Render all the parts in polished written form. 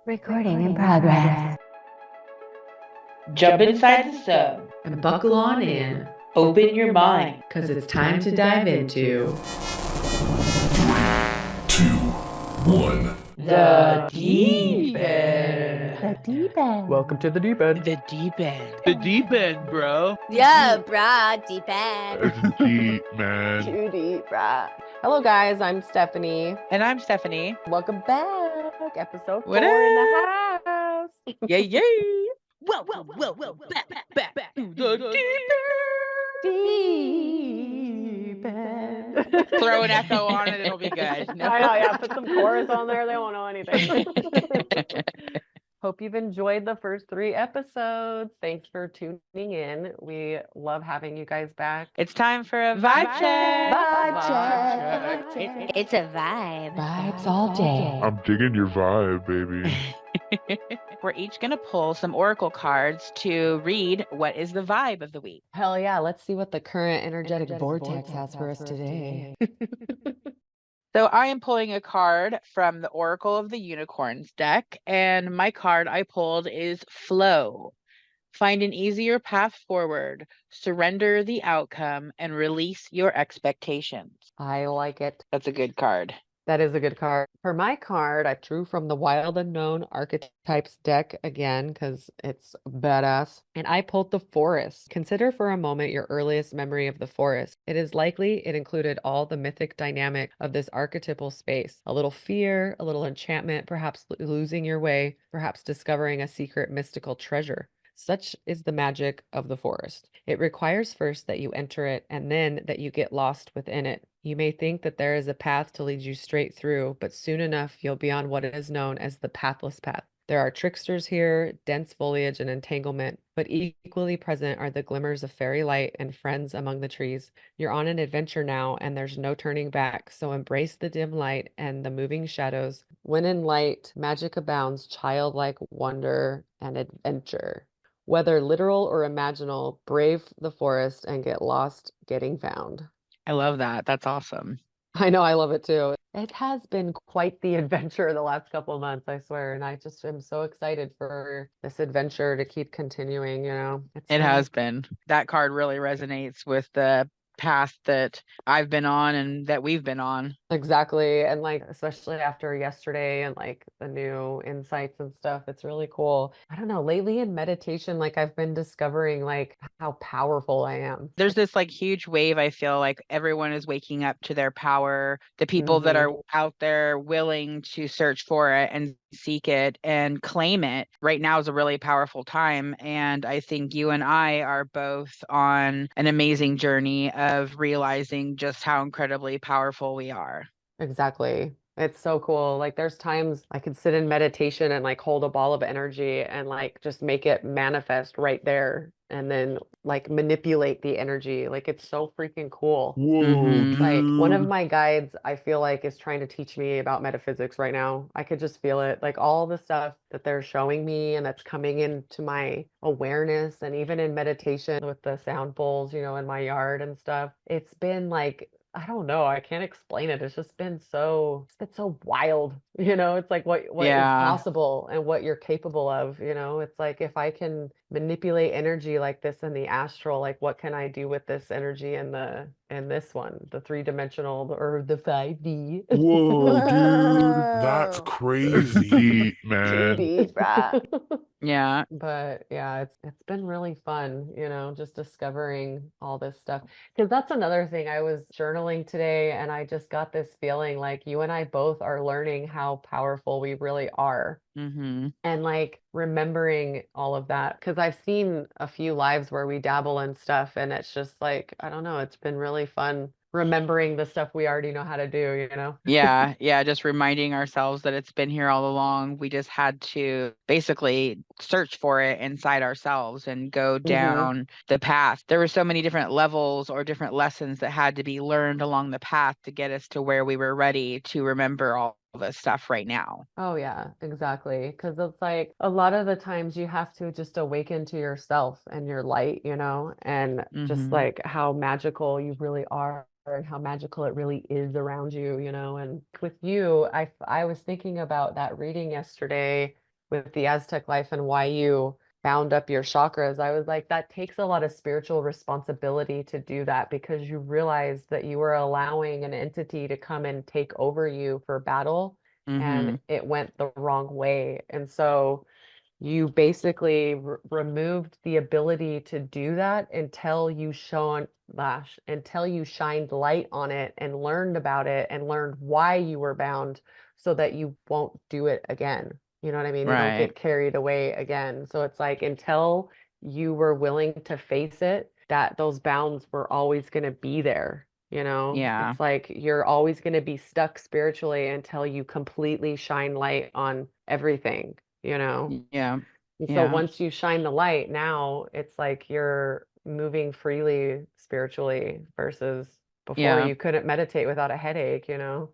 Recording in progress. Jump inside the sub. And buckle on in, Open your mind. because it's time to dive into 1. The deep end. The deep end. Welcome to the deep end. The deep end. The deep end, bro. Yeah, brah, deep end. Deep, man. Too deep, brah. Hello, guys. I'm Stephanie. And I'm Stephanie. Welcome back. Episode What 4 in up? the house. Yay, yay. Welcome back to the Deep end. deep end. Throw an echo on it, it'll be good. No. I know, yeah. Put some chorus on there. They won't know anything. Hope you've enjoyed the first 3 episodes. Thanks for tuning in. We love having you guys back. It's time for a vibe check. Vibe check. It's a vibe. Vibes all day. I'm digging your vibe, baby. We're each going to pull some oracle cards to read what is the vibe of the week. Hell yeah, let's see what the current energetic vortex has for us today. So I am pulling a card from the Oracle of the Unicorns deck, and my card I pulled is Flow. Find an easier path forward, surrender the outcome, and release your expectations. I like it. That's a good card. That is a good card. For my card, I drew from the Wild Unknown Archetypes deck again because it's badass. And I pulled the forest. Consider for a moment your earliest memory of the forest. It is likely it included all the mythic dynamic of this archetypal space. A little fear, a little enchantment, perhaps losing your way, perhaps discovering a secret mystical treasure. Such is the magic of the forest. It requires first that you enter it and then that you get lost within it. You may think that there is a path to lead you straight through, but soon enough you'll be on what is known as the pathless path. There are tricksters here, dense foliage and entanglement, but equally present are the glimmers of fairy light and friends among the trees. You're on an adventure now, and there's no turning back, so embrace the dim light and the moving shadows. When in light, magic abounds, childlike wonder and adventure. Whether literal or imaginal, brave the forest and get lost getting found. I love that. That's awesome. I know, I love it too. It has been quite the adventure the last couple of months, I swear. And I just am so excited for this adventure to keep continuing, you know. It has been. That card really resonates with the path that I've been on and that we've been on. Exactly. And like, especially after yesterday and like the new insights and stuff, it's really cool. I don't know, lately in meditation, like I've been discovering like how powerful I am. There's this like huge wave. I feel like everyone is waking up to their power. The people that are out there willing to search for it and seek it and claim it right now is a really powerful time. And I think you and I are both on an amazing journey of realizing just how incredibly powerful we are. Exactly. It's so cool. Like there's times I could sit in meditation and like hold a ball of energy and like just make it manifest right there and then like manipulate the energy. Like it's so freaking cool. Whoa, Mhm. Like one of dude. my guides, I feel like is trying to teach me about metaphysics right now. I could just feel it. Like all the stuff that they're showing me and that's coming into my awareness and even in meditation with the sound bowls, you know, in my yard and stuff. It's been like I don't know. I can't explain it. It's been so wild. You know, it's like what is Yeah. possible and what you're capable of, you know. It's like if I can manipulate energy like this in the astral, like what can I do with this energy in this one, the 3-dimensional or the 5D? Whoa, dude. That's Whoa. crazy. Deep, Too man. deep, bruh. Yeah. But yeah, it's been really fun, you know, just discovering all this stuff. Because that's another thing. I was journaling today and I just got this feeling like you and I both are learning how powerful we really are. Mm-hmm. And like remembering all of that. Because I've seen a few lives where we dabble in stuff and it's just like, I don't know, it's been really fun remembering the stuff we already know how to do, you know? Yeah, yeah, just reminding ourselves that it's been here all along. We just had to basically search for it inside ourselves and go down the path. There were so many different levels or different lessons that had to be learned along the path to get us to where we were ready to remember all this stuff right now. Oh yeah, exactly. Because it's like a lot of the times you have to just awaken to yourself and your light, you know, and just Mm-hmm. like how magical you really are and how magical it really is around you, you know. And with you, I was thinking about that reading yesterday with the Aztec life and why you bound up your chakras, I was like, that takes a lot of spiritual responsibility to do that because you realize that you were allowing an entity to come and take over you for battle and Mm-hmm. it went the wrong way. And so you basically removed the ability to do that until you shined light on it and learned about it and learned why you were bound so that you won't do it again. You know what I mean? You don't Right. get carried away again. So it's like until you were willing to face it, that those bounds were always going to be there. You know, Yeah. it's like you're always going to be stuck spiritually until you completely shine light on everything, you know? Yeah. And so Yeah. once you shine the light, now it's like you're moving freely spiritually versus before Yeah. you couldn't meditate without a headache, you know?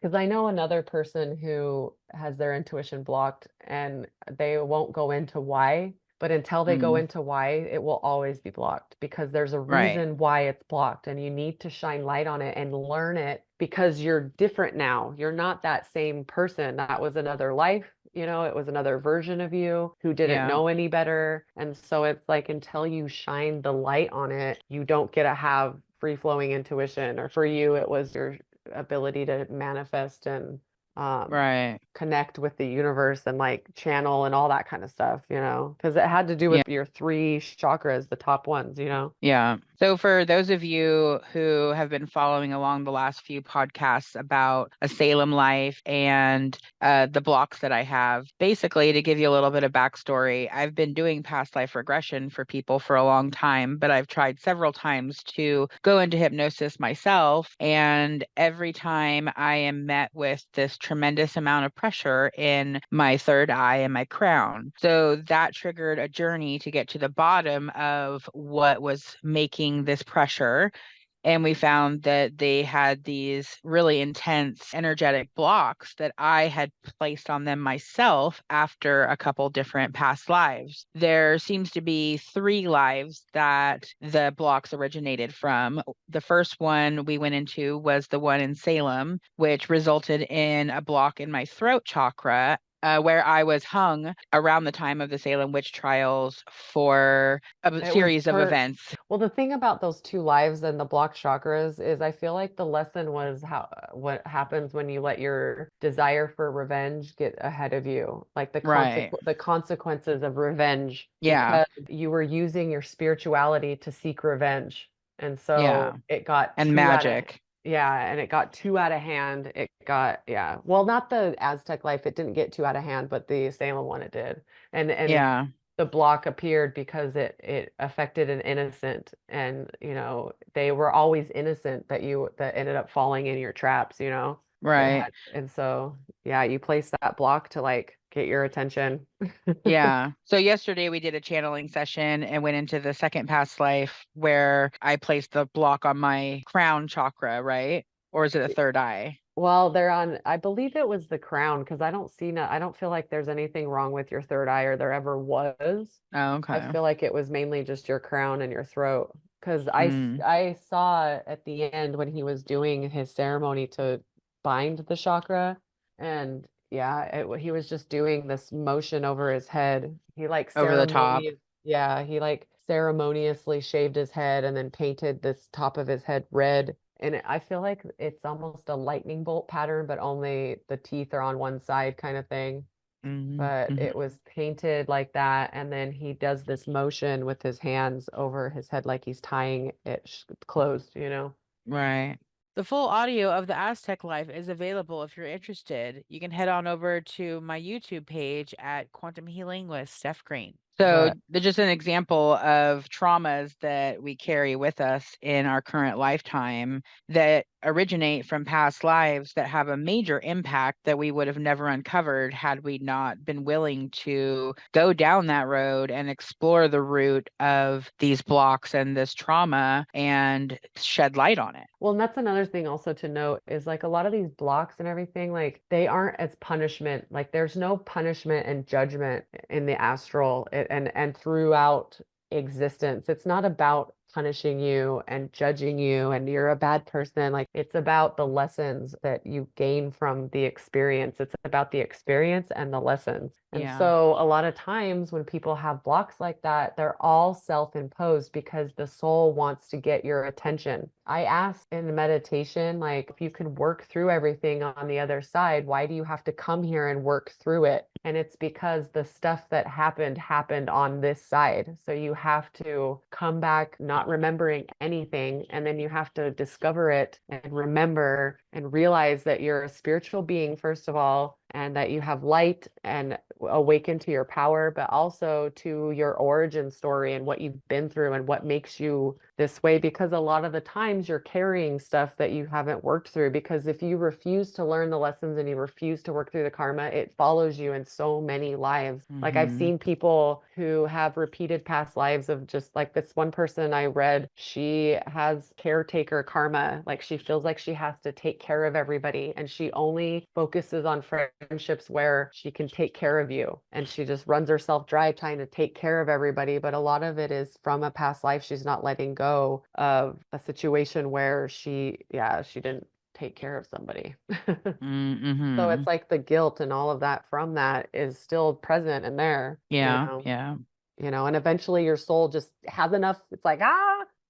Because I know another person who has their intuition blocked and they won't go into why, but until they go Mm. into why, it will always be blocked because there's a Right. reason why it's blocked and you need to shine light on it and learn it because you're different now. You're not that same person. That was another life, you know, it was another version of you who didn't Yeah. know any better. And so it's like until you shine the light on it, you don't get to have free flowing intuition. Or for you, it was your ability to manifest and Right. connect with the universe and like channel and all that kind of stuff, you know, because it had to do Yeah. with your three chakras, the top ones, you know. Yeah. So for those of you who have been following along the last few podcasts about a Salem life and the blocks that I have, basically to give you a little bit of backstory, I've been doing past life regression for people for a long time, but I've tried several times to go into hypnosis myself. And every time I am met with this tremendous amount of pressure in my third eye and my crown. So that triggered a journey to get to the bottom of what was making this pressure. And we found that they had these really intense energetic blocks that I had placed on them myself after a couple different past lives. There seems to be three lives that the blocks originated from. The first one we went into was the one in Salem, which resulted in a block in my throat chakra. Where I was hung around the time of the Salem witch trials for a It was series of events. well, the thing about those two lives and the blocked chakras is I feel like the lesson was how what happens when you let your desire for revenge get ahead of you, like Right. the consequences of revenge Yeah. because you were using your spirituality to seek revenge. And so Yeah. it got And too out of magic. yeah, and it got too out of hand. It got yeah. Well, not the Aztec life, it didn't get too out of hand, but the Salem one it did. And Yeah. the block appeared because it affected an innocent and you know they were always innocent that ended up falling in your traps, you know. It Right. had and so yeah, you place that block to like get your attention. Yeah. So yesterday we did a channeling session and went into the second past life where I placed the block on my crown chakra, right? Or is it a third eye? Well, they're on, I believe it was the crown because I don't feel like there's anything wrong with your third eye or there ever was. Oh, I okay. feel like it was mainly just your crown and your throat. Because Mm. I saw at the end when he was doing his ceremony to bind the chakra, and yeah, he was just doing this motion over his head. He like Over the top. yeah, he like ceremoniously shaved his head and then painted this top of his head red. And I feel like it's almost a lightning bolt pattern, but only the teeth are on one side kind of thing. But Mm-hmm. it was painted like that. And then he does this motion with his hands over his head like he's tying it closed, you know? Right. The full audio of the Aztec Life is available if you're interested. You can head on over to my YouTube page at Quantum Healing with Steph Green. So, But just an example of traumas that we carry with us in our current lifetime that originate from past lives that have a major impact that we would have never uncovered had we not been willing to go down that road and explore the root of these blocks and this trauma and shed light on it. well, and that's another thing also to note is like a lot of these blocks and everything, like they aren't as punishment. Like there's no punishment and judgment in the astral and throughout existence. It's not about punishing you and judging you and you're a bad person. Like it's about the lessons that you gain from the experience. It's about the experience and the lessons. And Yeah. so a lot of times when people have blocks like that, they're all self-imposed because the soul wants to get your attention. I asked in meditation, like, if you could work through everything on the other side, why do you have to come here and work through it? And it's because the stuff that happened on this side. So you have to come back not remembering anything, and then you have to discover it and remember and realize that you're a spiritual being, first of all, and that you have light and awaken to your power, but also to your origin story and what you've been through and what makes you this way. Because a lot of the times you're carrying stuff that you haven't worked through. Because if you refuse to learn the lessons and you refuse to work through the karma, it follows you in so many lives. Like I've seen people who have repeated past lives of just like this one person I read, she has caretaker karma. Like she feels like she has to take care of everybody and she only focuses on friendships where she can take care of you. And she just runs herself dry trying to take care of everybody. But a lot of it is from a past life. She's not letting go of a situation where she didn't take care of somebody. So it's like the guilt and all of that from that is still present in there, Yeah. Yeah. and eventually your soul just has enough. It's like,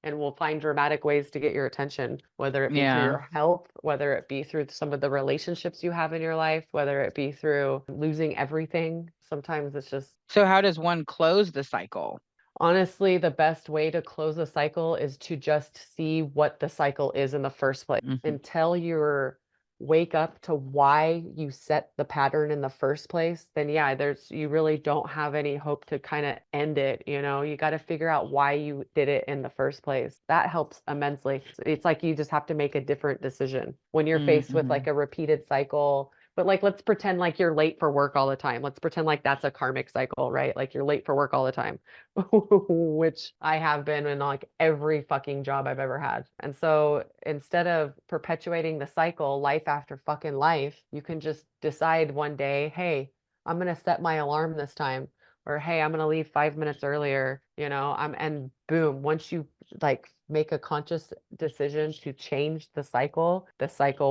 and will find dramatic ways to get your attention, whether it be through Yeah. your health, whether it be through some of the relationships you have in your life, whether it be through losing everything. Sometimes it's just So how does one close the cycle? honestly, the best way to close a cycle is to just see what the cycle is in the first place until you're wake up to why you set the pattern in the first place. Then yeah, you really don't have any hope to kind of end it. You got to figure out why you did it in the first place. That helps immensely. It's like you just have to make a different decision when you're faced with like a repeated cycle. But like, let's pretend like you're late for work all the time. Let's pretend like that's a karmic cycle, right? Like you're late for work all the time, which I have been in like every fucking job I've ever had. And so instead of perpetuating the cycle, life after fucking life, you can just decide one day, hey, I'm going to set my alarm this time. Or hey, I'm going to leave 5 minutes earlier, and boom, once you like make a conscious decision to change the cycle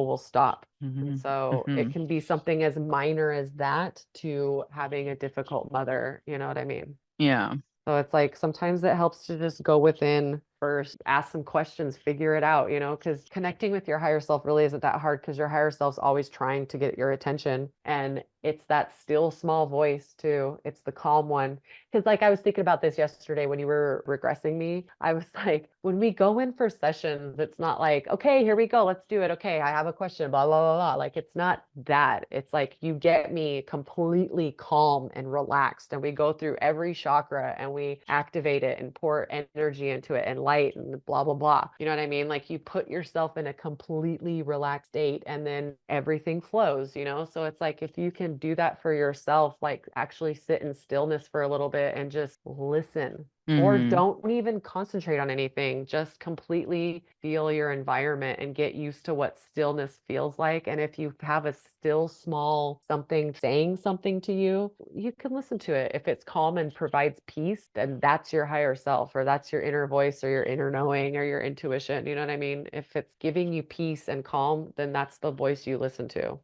will stop. And so it can be something as minor as that to having a difficult mother, you know what I mean? Yeah. So it's like sometimes it helps to just go within first, ask some questions, figure it out, because connecting with your higher self really isn't that hard because your higher self's always trying to get your attention. And it's that still small voice too. It's the calm one. Because like I was thinking about this yesterday when you were regressing me, I was like, when we go in for sessions, it's not like, okay, here we go, let's do it. Okay, I have a question, blah, blah, blah, blah. Like it's not that. It's like you get me completely calm and relaxed. And we go through every chakra and we activate it and pour energy into it and light and blah, blah, blah. You know what I mean? Like you put yourself in a completely relaxed state and then everything flows, So it's like if you can do that for yourself, like actually sit in stillness for a little bit and just listen. Or don't even concentrate on anything. Just completely feel your environment and get used to what stillness feels like. And if you have a still small something saying something to you, you can listen to it. If it's calm and provides peace, then that's your higher self, or that's your inner voice, or your inner knowing, or your intuition. You know what I mean? If it's giving you peace and calm, then that's the voice you listen to.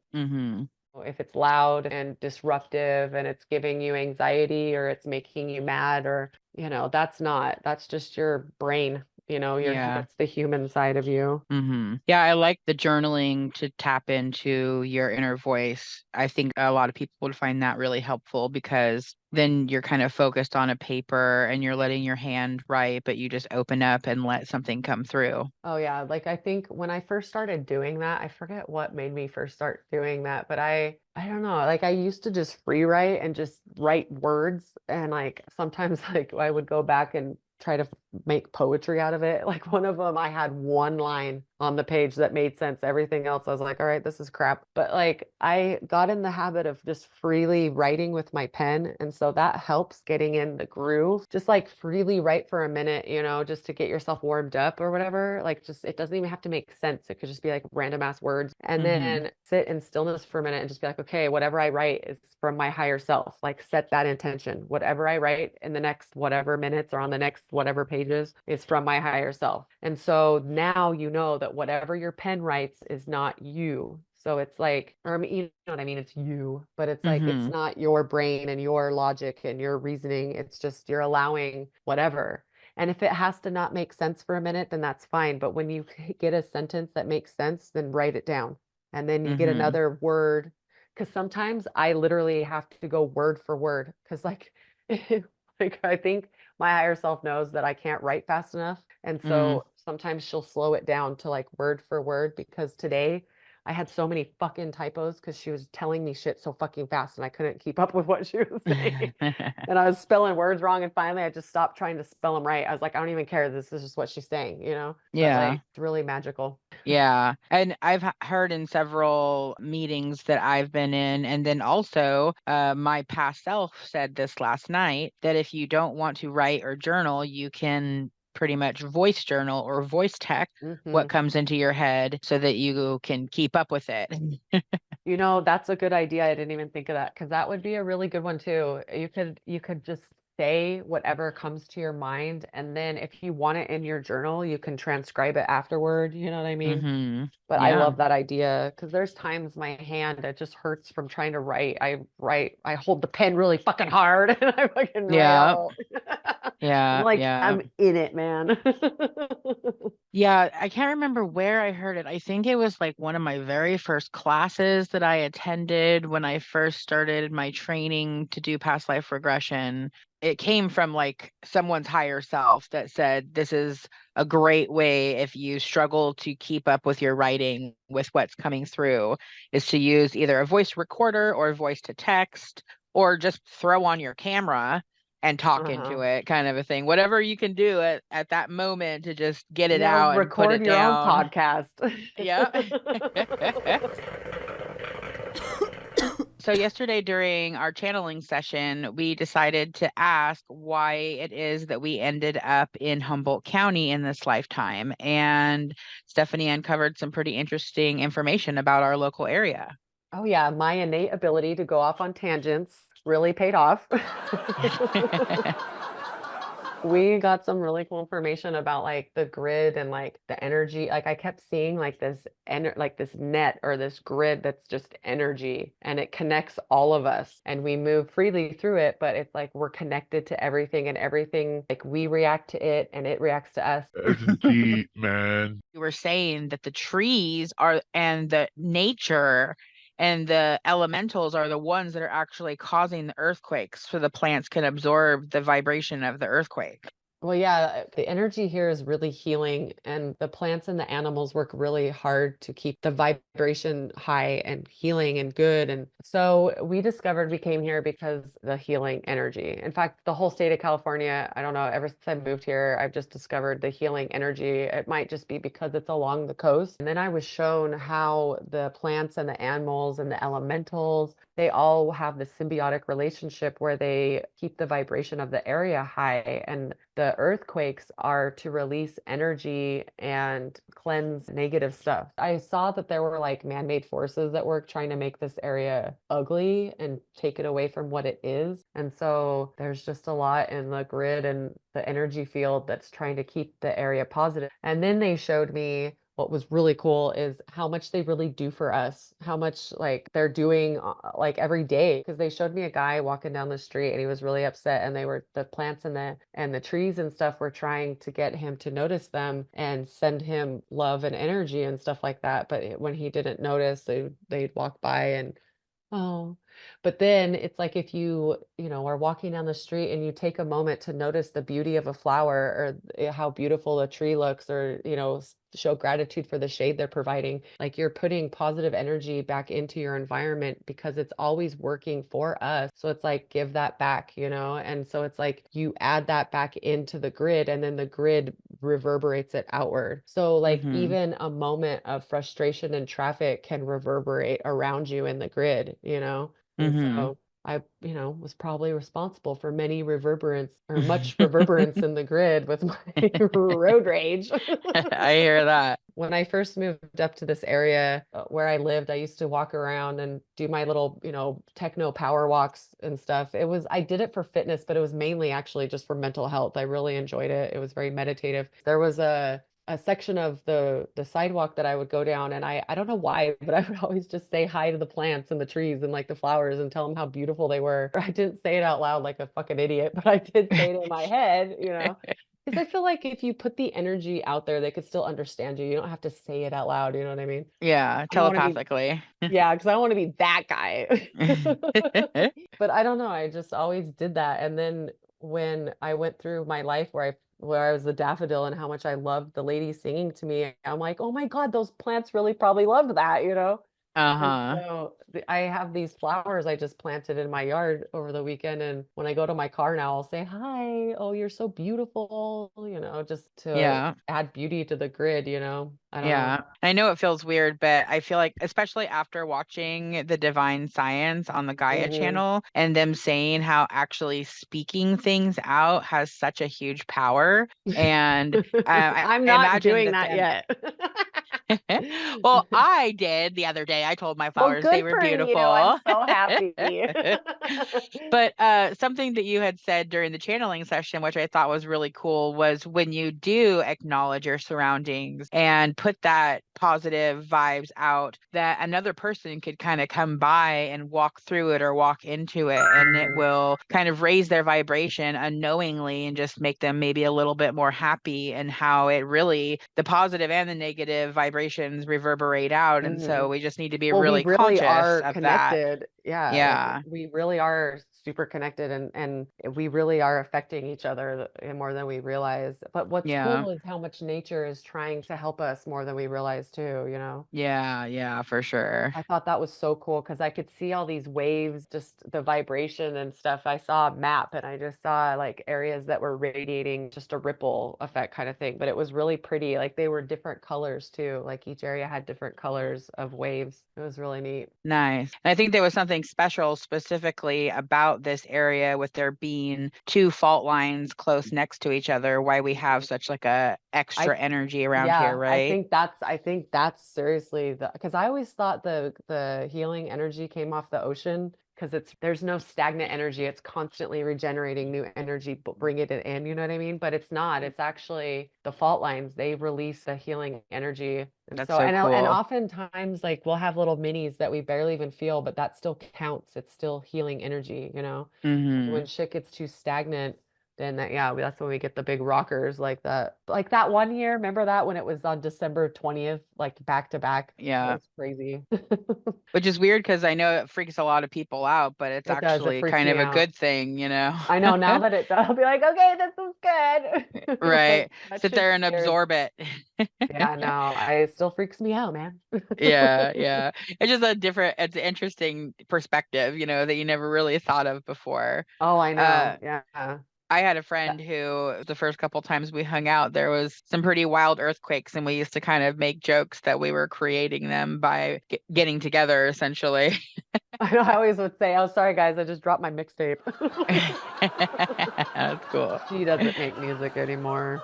If it's loud and disruptive and it's giving you anxiety or it's making you mad or, that's just your brain, it's the human side of you. Yeah, I like the journaling to tap into your inner voice. I think a lot of people would find that really helpful because then you're kind of focused on a paper and you're letting your hand write, but you just open up and let something come through. Oh yeah, like I think when I first started doing that, I forget what made me first start doing that, but I don't know, like I used to just free write and just write words and like sometimes like I would go back and try to make poetry out of it. Like one of them, I had one line on the page that made sense. Everything else, I was like, all right, this is crap. But like I got in the habit of just freely writing with my pen. And so that helps getting in the groove. Just like freely write for a minute, just to get yourself warmed up or whatever. Like just, it doesn't even have to make sense. It could just be like random ass words. And then sit in stillness for a minute and just be like, okay, whatever I write is from my higher self. Like set that intention. Whatever I write in the next whatever minutes or on the next whatever page pages is from my higher self. And so now you know that whatever your pen writes is not you. So it's like, or I mean, you know what I mean? It's you, but it's like, it's Mm-hmm. not your brain and your logic and your reasoning. It's just you're allowing whatever. And if it has to not make sense for a minute, then that's fine. But when you get a sentence that makes sense, then write it down. And then you get Mm-hmm. another word. Because sometimes I literally have to go word for word. Because like, like I think my higher self knows that I can't write fast enough. And Mm-hmm. so sometimes she'll slow it down to like word for word because today I had so many fucking typos because she was telling me shit so fucking fast and I couldn't keep up with what she was saying. And I was spelling words wrong. And finally, I just stopped trying to spell them right. I was like, I don't even care. This is just what she's saying, you know? But Yeah. like, it's really magical. Yeah. And I've heard in several meetings that I've been in, and then also my past self said this last night, that if you don't want to write or journal, you can pretty much voice journal or voice text what Hmm. comes into your head so that you can keep up with it. You know, that's a good idea. I didn't even think of that because that would be a really good one too. You could just say whatever comes to your mind, and then if you want it in your journal, you can transcribe it afterward. You know what I mean? Mm-hmm. But I Yeah. love that idea because there's times my hand it just hurts from trying to write. I hold the pen really fucking hard and I fucking write Yeah. out. I'm Yeah. like, Yeah. I'm in it, man. Yeah, I can't remember where I heard it. I think it was like one of my very first classes that I attended when I first started my training to do past life regression. It came from like someone's higher self that said, this is a great way if you struggle to keep up with your writing with what's coming through, is to use either a voice recorder or voice to text, or just throw on your camera and talk Uh-huh. into it, kind of a thing. Whatever you can do at that moment to just get it You know, out and put record it your own down. podcast. Yeah. So yesterday during our channeling session, we decided to ask why it is that we ended up in Humboldt County in this lifetime. And Stephanie uncovered some pretty interesting information about our local area. Oh yeah, my innate ability to go off on tangents really paid off. We got some really cool information about like the grid and like the energy. Like I kept seeing like this like this net or this grid that's just energy and it connects all of us and we move freely through it, but it's like we're connected to everything and everything like we react to it and it reacts to us. That's deep, man. You were saying that the trees are and the nature and the elementals are the ones that are actually causing the earthquakes, so the plants can absorb the vibration of the earthquake. Well, yeah, the energy here is really healing, and the plants and the animals work really hard to keep the vibration high and healing and good. And so we discovered we came here because the healing energy. In fact, the whole state of California, I don't know, ever since I moved here, I've just discovered the healing energy. It might just be because it's along the coast. And then I was shown how the plants and the animals and the elementals, they all have this symbiotic relationship where they keep the vibration of the area high. And the earthquakes are to release energy and cleanse negative stuff. I saw that there were like man-made forces that were trying to make this area ugly and take it away from what it is. And so there's just a lot in the grid and the energy field that's trying to keep the area positive. And then they showed me what was really cool is how much they really do for us, how much like they're doing like every day. Because they showed me a guy walking down the street and he was really upset, and they were the plants and the trees and stuff were trying to get him to notice them and send him love and energy and stuff like that. But when he didn't notice, they'd walk by and oh, but then it's like if you know, are walking down the street and you take a moment to notice the beauty of a flower or how beautiful a tree looks or, you know, show gratitude for the shade they're providing, like you're putting positive energy back into your environment because it's always working for us. So it's like give that back, you know? And so it's like you add that back into the grid and then the grid reverberates it outward. So like Mm-hmm. even a moment of frustration in traffic can reverberate around you in the grid, you know? And Mm-hmm. so I, you know, was probably responsible for many reverberance or much reverberance in the grid with my road rage. I hear that. when I first moved up to this area where I lived, I used to walk around and do my little, techno power walks and stuff. I did it for fitness, but it was mainly actually just for mental health. I really enjoyed it. It was very meditative. There was a section of the sidewalk that I would go down, and I don't know why, but I would always just say hi to the plants and the trees and like the flowers and tell them how beautiful they were. I didn't say it out loud like a fucking idiot, but I did say it in my head, because I feel like if you put the energy out there, they could still understand you. You don't have to say it out loud, you know what I mean? Yeah, I don't want to be, telepathically. yeah, because I don't want to be that guy. But I don't know. I just always did that. And then when I went through my life where I was the daffodil and how much I loved the lady singing to me, I'm like, oh my God, those plants really probably loved that. And Uh-huh. so I have these flowers I just planted in my yard over the weekend. And when I go to my car now, I'll say, hi, oh, you're so beautiful, just to Yeah. add beauty to the grid, I don't know. Yeah. I know it feels weird, but I feel like, especially after watching the Divine Science on the Gaia Hmm. channel and them saying how actually speaking things out has such a huge power. And I'm I not imagine doing that that then. yet. Well, I did the other day. I told my Well, flowers they good were for you. I'm beautiful. so happy. But something that you had said during the channeling session, which I thought was really cool, was when you do acknowledge your surroundings and put that positive vibes out, that another person could kind of come by and walk through it or walk into it, and it Mhm, will kind of raise their vibration unknowingly and just make them maybe a little bit more happy, and how it really, the positive and the negative vibrations reverberate out. And so mhm. we just need to be Well, we really really conscious are of that. connected. Yeah, like Yeah. we really are super connected and we really are affecting each other more than we realize. But what's Yeah. cool is how much nature is trying to help us more than we realize too. Yeah, yeah, for sure. I thought that was so cool because I could see all these waves, just the vibration and stuff. I saw a map and I just saw like areas that were radiating just a ripple effect kind of thing. But it was really pretty. Like they were different colors too. Like each area had different colors of waves. It was really neat. Nice. And I think there was something special specifically about this area with there being two fault lines close next to each other, why we have Mhm. such like a I extra energy around here, Yeah, right? I think that's seriously because I always thought the healing energy came off the ocean because there's no stagnant energy. It's constantly regenerating new energy, bring it in, you know what I mean? But it's not. It's actually the fault lines. They release the healing energy. And That's so so and cool. oftentimes like we'll have little minis that we barely even feel, but that still counts. It's still healing energy. Hmm. When shit gets too stagnant, then that's when we get the big rockers like that. Like that one year, remember that when it was on December 20th, like back to back? That Yeah. was crazy. Which is weird because I know it freaks a lot of people out, but it's It does. It actually freaks kind me of a out. good thing? I know now that it does, I'll be like, okay, this is good. But Right. that Sit shit there and scares. absorb it. Yeah, no, it still freaks me out, man. Yeah, yeah. It's just it's an interesting perspective, that you never really thought of before. Oh, I know. Uh, Yeah. I had a That- friend who the first couple times we hung out, there was some pretty wild earthquakes, and we used to kind of make jokes that we were creating them by getting together, essentially. I know I always would say, oh, sorry guys, I just dropped my mixtape. That's cool. She doesn't make music anymore.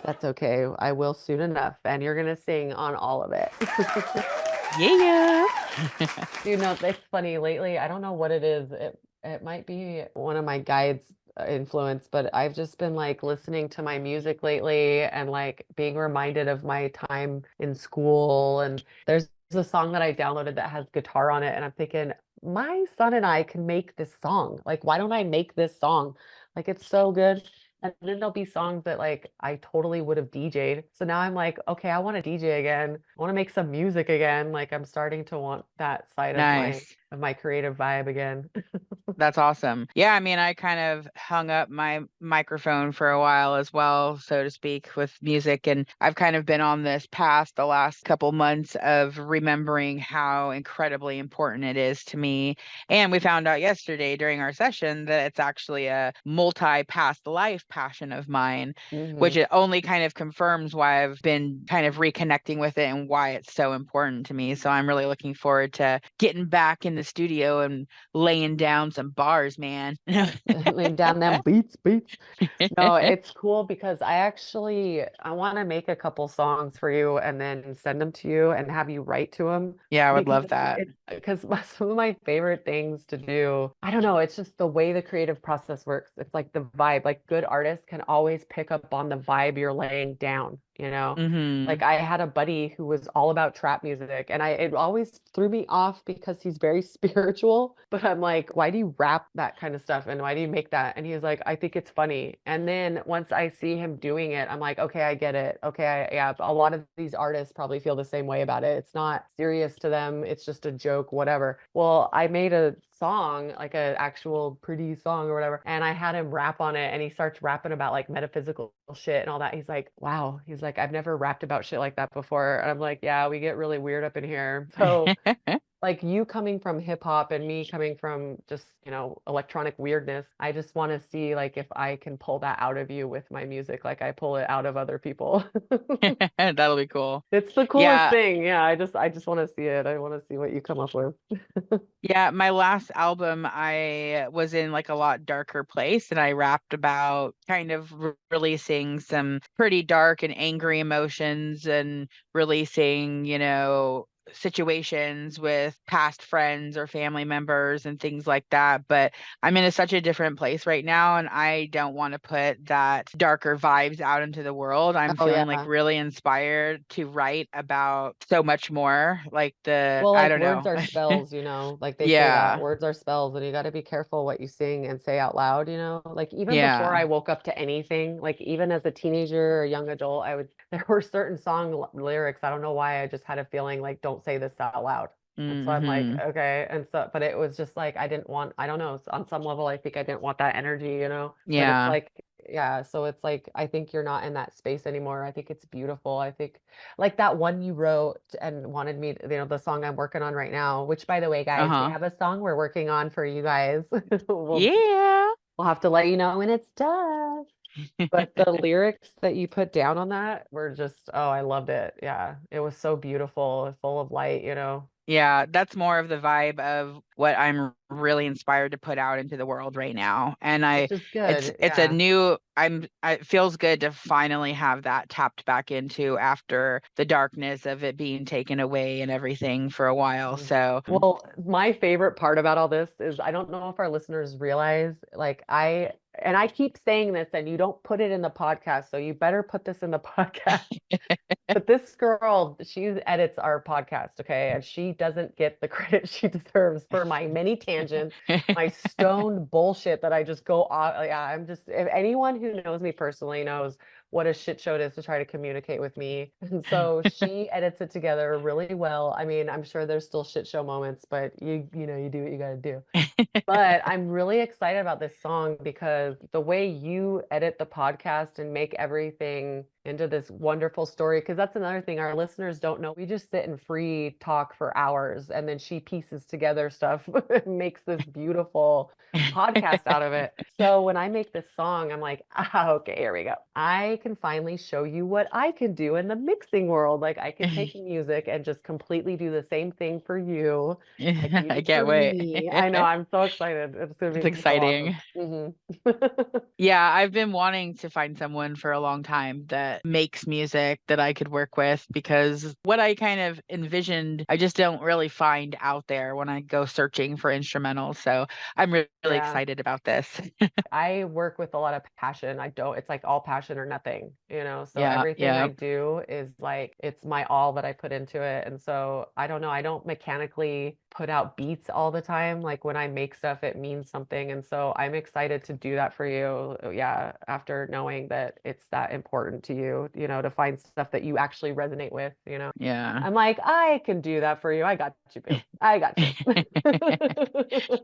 That's okay. I will soon enough, and you're gonna sing on all of it. Yeah. It's funny lately. I don't know what it is. It might be one of my guides' influence, but I've just been like listening to my music lately and like being reminded of my time in school. And there's a song that I downloaded that has guitar on it, and I'm thinking, my son and I can make this song. Like, why don't I make this song? Like, it's so good. And then there'll be songs that like I totally would have DJ'd. So now I'm like, okay, I want to DJ again. I want to make some music again. Like I'm starting to want that side of my Nice. creative vibe again. That's awesome. Yeah, I mean, I kind of hung up my microphone for a while as well, so to speak, with music. And I've kind of been on this path the last couple months of remembering how incredibly important it is to me. And we found out yesterday during our session that it's actually a multi-past life passion of mine, which Hmm. it only kind of confirms why I've been kind of reconnecting with it and why it's so important to me. So I'm really looking forward to getting back in the studio and laying down some bars, man. Laying down them beats. No, it's cool because I want to make a couple songs for you and then send them to you and have you write to them Yeah, I would because love that. because some of my favorite things to do, I don't know, it's just the way the creative process works. It's like the vibe. Like good artists can always pick up on the vibe you're laying down, you know? Hmm. Like I had a buddy who was all about trap music and it always threw me off because he's very spiritual, but I'm like, why do you rap that kind of stuff and why do you make that? And he was like, I think it's funny. And then once I see him doing it, I'm like, okay, I get it. Okay, yeah, a lot of these artists probably feel the same way about it. It's not serious to them. It's just a joke, whatever. Well, I made a song, like an actual pretty song or whatever, and I had him rap on it and he starts rapping about like metaphysical shit and all that. He's like, wow. He's like, I've never rapped about shit like that before. And I'm like, yeah, we get really weird up in here. So like you coming from hip hop and me coming from just, electronic weirdness, I just want to see like if I can pull that out of you with my music, like I pull it out of other people. That'll be cool. It's the coolest Yeah. thing. Yeah, I just want to see it. I want to see what you come up with. Yeah, my last album, I was in like a lot darker place and I rapped about kind of releasing some pretty dark and angry emotions and releasing, situations with past friends or family members and things like that. But I'm in such a different place right now and I don't want to put that darker vibes out into the world. I'm Oh feeling like yeah. really inspired to write about so much more, like Well, I like don't words know. are spells, like they say that Yeah. words are spells, and you got to be careful what you sing and say out loud. Like even before Yeah. I woke up to anything, like even as a teenager or young adult, there were certain lyrics. I don't know why I just had a feeling like, don't say this out loud. And so I'm like, Hmm. okay. And so, but it was just like, I don't know, on some level, I think I didn't want that energy. But it's Yeah. like, yeah. So it's like, I think you're not in that space anymore. I think it's beautiful. I think like that one you wrote and wanted me to, the song I'm working on right now, which by the way, guys, we Uh-huh. have a song we're working on for you guys. We'll Yeah. we'll have to let you know when it's done. But the lyrics that you put down on that were just, oh, I loved it. Yeah. It was so beautiful, full of light. Yeah, that's more of the vibe of what I'm really inspired to put out into the world right now. And Which is it's good. it's a Yeah. new it feels good to finally have that tapped back into after the darkness of it being taken away and everything for a while. Mhm. So, Well, my favorite part about all this is I don't know if our listeners realize, like I keep saying this and you don't put it in the podcast, so you better put this in the podcast. But this girl, she edits our podcast, okay? And she doesn't get the credit she deserves for my many tangents, my stoned bullshit that I just go off. Yeah, if anyone who knows me personally knows what a shit show it is to try to communicate with me. And so she edits it together really well. I mean, I'm sure there's still shit show moments, but you do what you got to do. But I'm really excited about this song because the way you edit the podcast and make everything into this wonderful story, because that's another thing our listeners don't know. We just sit and free talk for hours and then she pieces together stuff and makes this beautiful podcast out of it. So when I make this song, I'm like, okay, here we go. I can finally show you what I can do in the mixing world. Like I can take music and just completely do the same thing for you like you I did for can't wait. me. I know, I'm so excited. It's gonna It's be so awesome. exciting. Yeah, I've been wanting to find someone for a long time that makes music that I could work with because what I kind of envisioned, I just don't really find out there when I go searching for instrumentals. So I'm really Yeah. excited about this. I work with a lot of passion. It's like all passion or nothing. So Yeah, everything I yeah, do is like, it's my all that I put into it. And so I don't know, I don't mechanically put out beats all the time. Like when I make stuff, it means something. And so I'm excited to do that for you. Yeah. After knowing that it's that important to you, to find stuff that you actually resonate with. yeah. I'm like, I can do that for you. I got you, boo. I got you.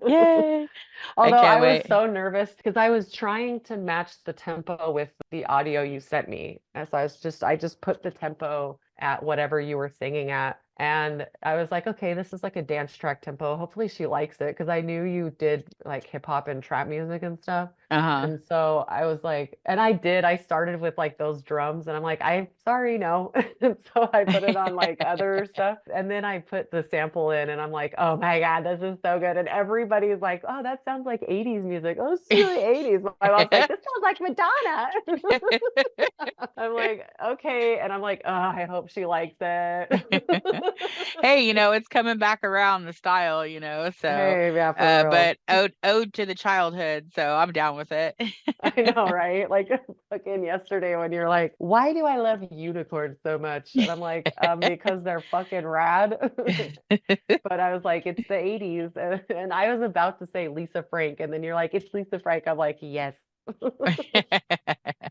Yay. I Although I can't was wait. so nervous because I was trying to match the tempo with the audio you sent me. And so I just put the tempo at whatever you were singing at. And I was like, okay, this is like a dance track tempo. Hopefully she likes it because I knew you did like hip hop and trap music and stuff. Uh-huh. And so I was like, and I started with like those drums and I'm like, I'm sorry, no. And so I put it on like other stuff. And then I put the sample in and I'm like, oh my God, this is so good. And everybody's like, oh, that sounds like 80s music. Oh, it's really 80s. My mom's like, this sounds like Madonna. I'm like, okay. And I'm like, oh, I hope she likes it. Hey, it's coming back around the style, so Hey, yeah, for real. but ode to the childhood, so I'm down with it. I know, right? Like fucking yesterday when you're like, why do I love unicorns so much? And I'm like, because they're fucking rad. But I was like, it's the 80s. And I was about to say Lisa Frank. And then you're like, it's Lisa Frank. I'm like, yes.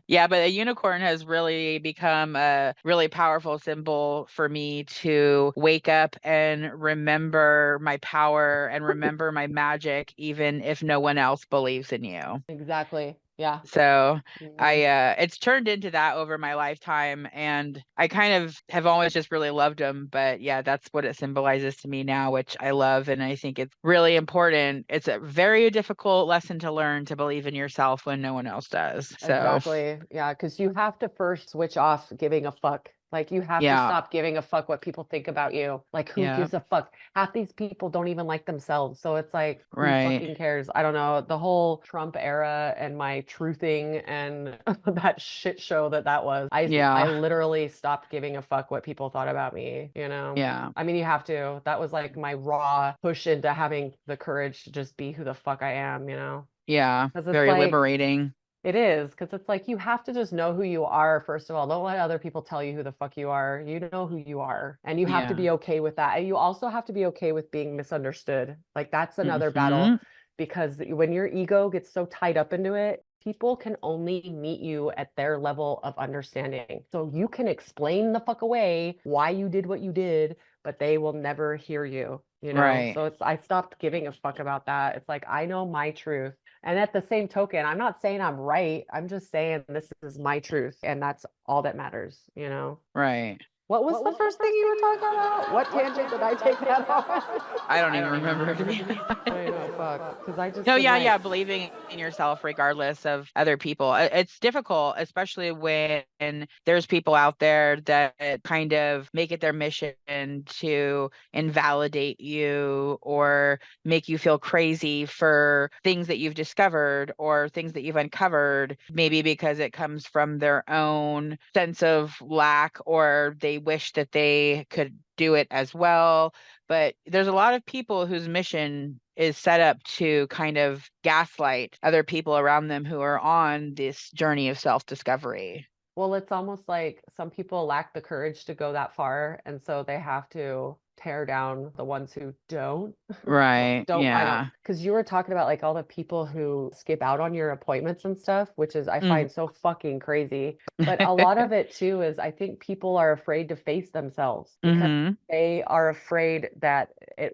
Yeah, but a unicorn has really become a really powerful symbol for me to wake up and remember my power and remember my magic, even if no one else believes in you. Exactly. Yeah. So Mhm. it's turned into that over my lifetime, and I kind of have always just really loved them. But yeah, that's what it symbolizes to me now, which I love, and I think it's really important. It's a very difficult lesson to learn to believe in yourself when no one else does. So Exactly. Yeah, because you have to first switch off giving a fuck. Like you have to yeah, stop giving a fuck what people think about you. Like who yeah, gives a fuck? Half these people don't even like themselves. So it's like who right, fucking cares? I don't know. The whole Trump era and my truthing and that shit show that was. I yeah, literally stopped giving a fuck what people thought about me, you know? yeah, I mean, you have to. That was like my raw push into having the courage to just be who the fuck I am, you know? yeah. Because it's Very like liberating. it is, because it's like you have to just know who you are, first of all. Don't let other people tell you who the fuck you are. You know who you are. And you have to Yeah. be okay with that. And you also have to be okay with being misunderstood. Like that's another battle Hmm. because when your ego gets so tied up into it, people can only meet you at their level of understanding. So you can explain the fuck away why you did what you did, but they will never hear you, you know? Right. So I stopped giving a fuck about that. It's like I know my truth. And at the same token, I'm not saying I'm right. I'm just saying this is my truth, and that's all that matters, you know? Right. What was the first thing you were talking about? What tangent did I take that on? I don't even remember, to be I know, fuck. Because I just No, am yeah, like, yeah, believing in yourself regardless of other people. It's difficult, especially when there's people out there that kind of make it their mission to invalidate you or make you feel crazy for things that you've discovered or things that you've uncovered, maybe because it comes from their own sense of lack or they wish that they could do it as well. But there's a lot of people whose mission is set up to kind of gaslight other people around them who are on this journey of self-discovery. well, it's almost like some people lack the courage to go that far, and so they have to tear down the ones who don't. Right. I don't, Yeah. because you were talking about like all the people who skip out on your appointments and stuff, which is I Mm. find so fucking crazy. But a lot of it too is I think people are afraid to face themselves because Mhm. they are afraid that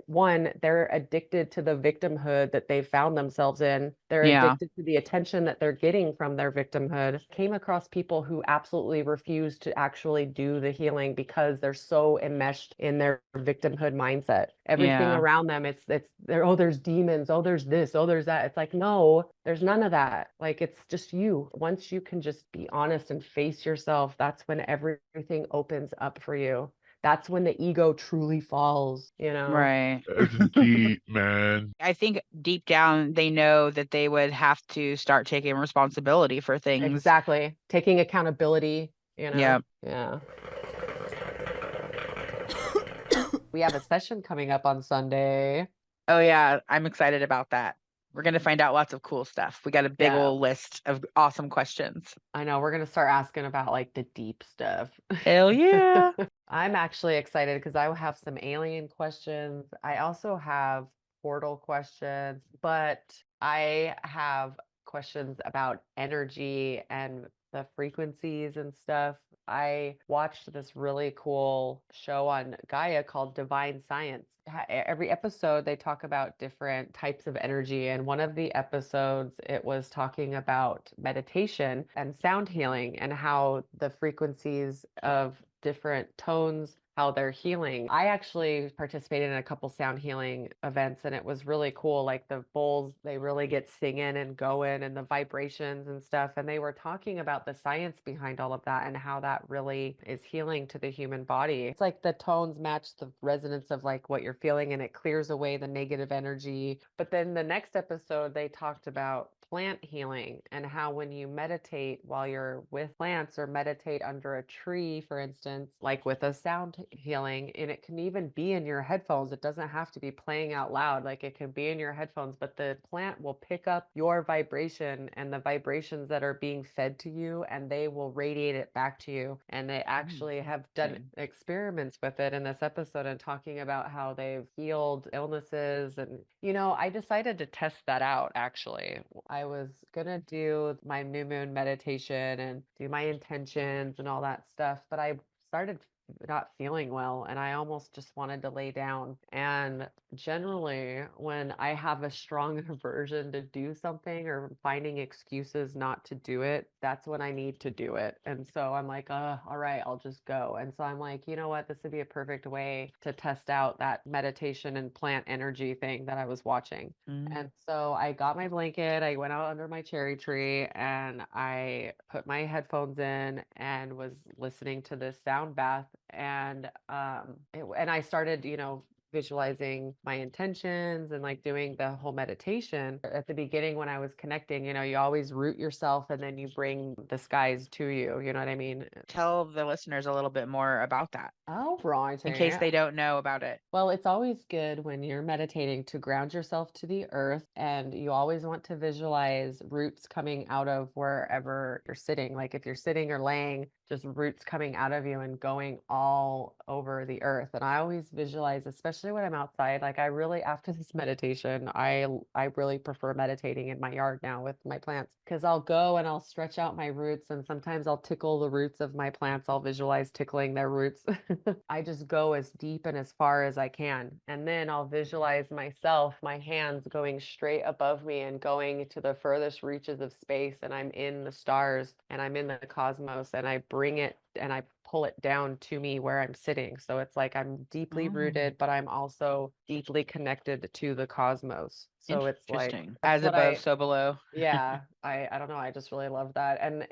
they're addicted to the victimhood that they found themselves in. They're Yeah. addicted to the attention that they're getting from their victimhood. Came across people who absolutely refuse to actually do the healing because they're so enmeshed in their victimhood mindset. Everything Yeah. around them, it's there, oh, there's demons, oh, there's this, oh, there's that. It's like, no, there's none of that. Like it's just you. Once you can just be honest and face yourself, that's when everything opens up for you. That's when the ego truly falls, you know? Right. It's deep, man. I think deep down they know that they would have to start taking responsibility for things. Exactly. Taking accountability, you Yeah. know? Yeah. We have a session coming up on Sunday. Oh yeah, I'm excited about that. We're going to find out lots of cool stuff. We got a big Yeah. old list of awesome questions. I know we're gonna start asking about like the deep stuff. Hell yeah. I'm actually excited because I will have some alien questions. I also have portal questions, but I have questions about energy and the frequencies and stuff. I watched this really cool show on Gaia called Divine Science. Every episode, they talk about different types of energy. And one of the episodes, it was talking about meditation and sound healing and how the frequencies of different tones how they're healing. I actually participated in a couple sound healing events and it was really cool. Like the bowls, they really get singing and going and the vibrations and stuff. And they were talking about the science behind all of that and how that really is healing to the human body. It's like the tones match the resonance of like what you're feeling and it clears away the negative energy. But then the next episode, they talked about plant healing and how when you meditate while you're with plants or meditate under a tree, for instance, like with a sound healing, and it can even be in your headphones. It doesn't have to be playing out loud, like it can be in your headphones, but the plant will pick up your vibration and the vibrations that are being fed to you, and they will radiate it back to you. And they actually have done experiments with it in this episode and talking about how they've healed illnesses. And, I decided to test that out actually. I was gonna do my new moon meditation and do my intentions and all that stuff, but I started not feeling well and I almost just wanted to lay down. And generally, when I have a strong aversion to do something or finding excuses not to do it, that's when I need to do it. And so I'm like, all right, I'll just go. And so I'm like, you know what? This would be a perfect way to test out that meditation and plant energy thing that I was watching. And so I got my blanket, I went out under my cherry tree and I put my headphones in and was listening to this sound bath. And and I started, visualizing my intentions and like doing the whole meditation. At the beginning when I was connecting, you always root yourself and then you bring the skies to you, you know what I mean? Tell the listeners a little bit more about that Oh, right. in case they don't know about it. Well, it's always good when you're meditating to ground yourself to the earth, and you always want to visualize roots coming out of wherever you're sitting. Like if you're sitting or laying, just roots coming out of you and going all over the earth. And I always visualize, especially when I'm outside, like I really, after this meditation, I really prefer meditating in my yard now with my plants because I'll go and I'll stretch out my roots and sometimes I'll tickle the roots of my plants. I'll visualize tickling their roots. I just go as deep and as far as I can. And then I'll visualize myself, my hands going straight above me and going to the furthest reaches of space. And I'm in the stars and I'm in the cosmos and I bring it and I pull it down to me where I'm sitting. So it's like I'm deeply rooted, but I'm also deeply connected to the cosmos. So it's like Interesting. that's As what above, so below. yeah, I don't know, I just really love that. And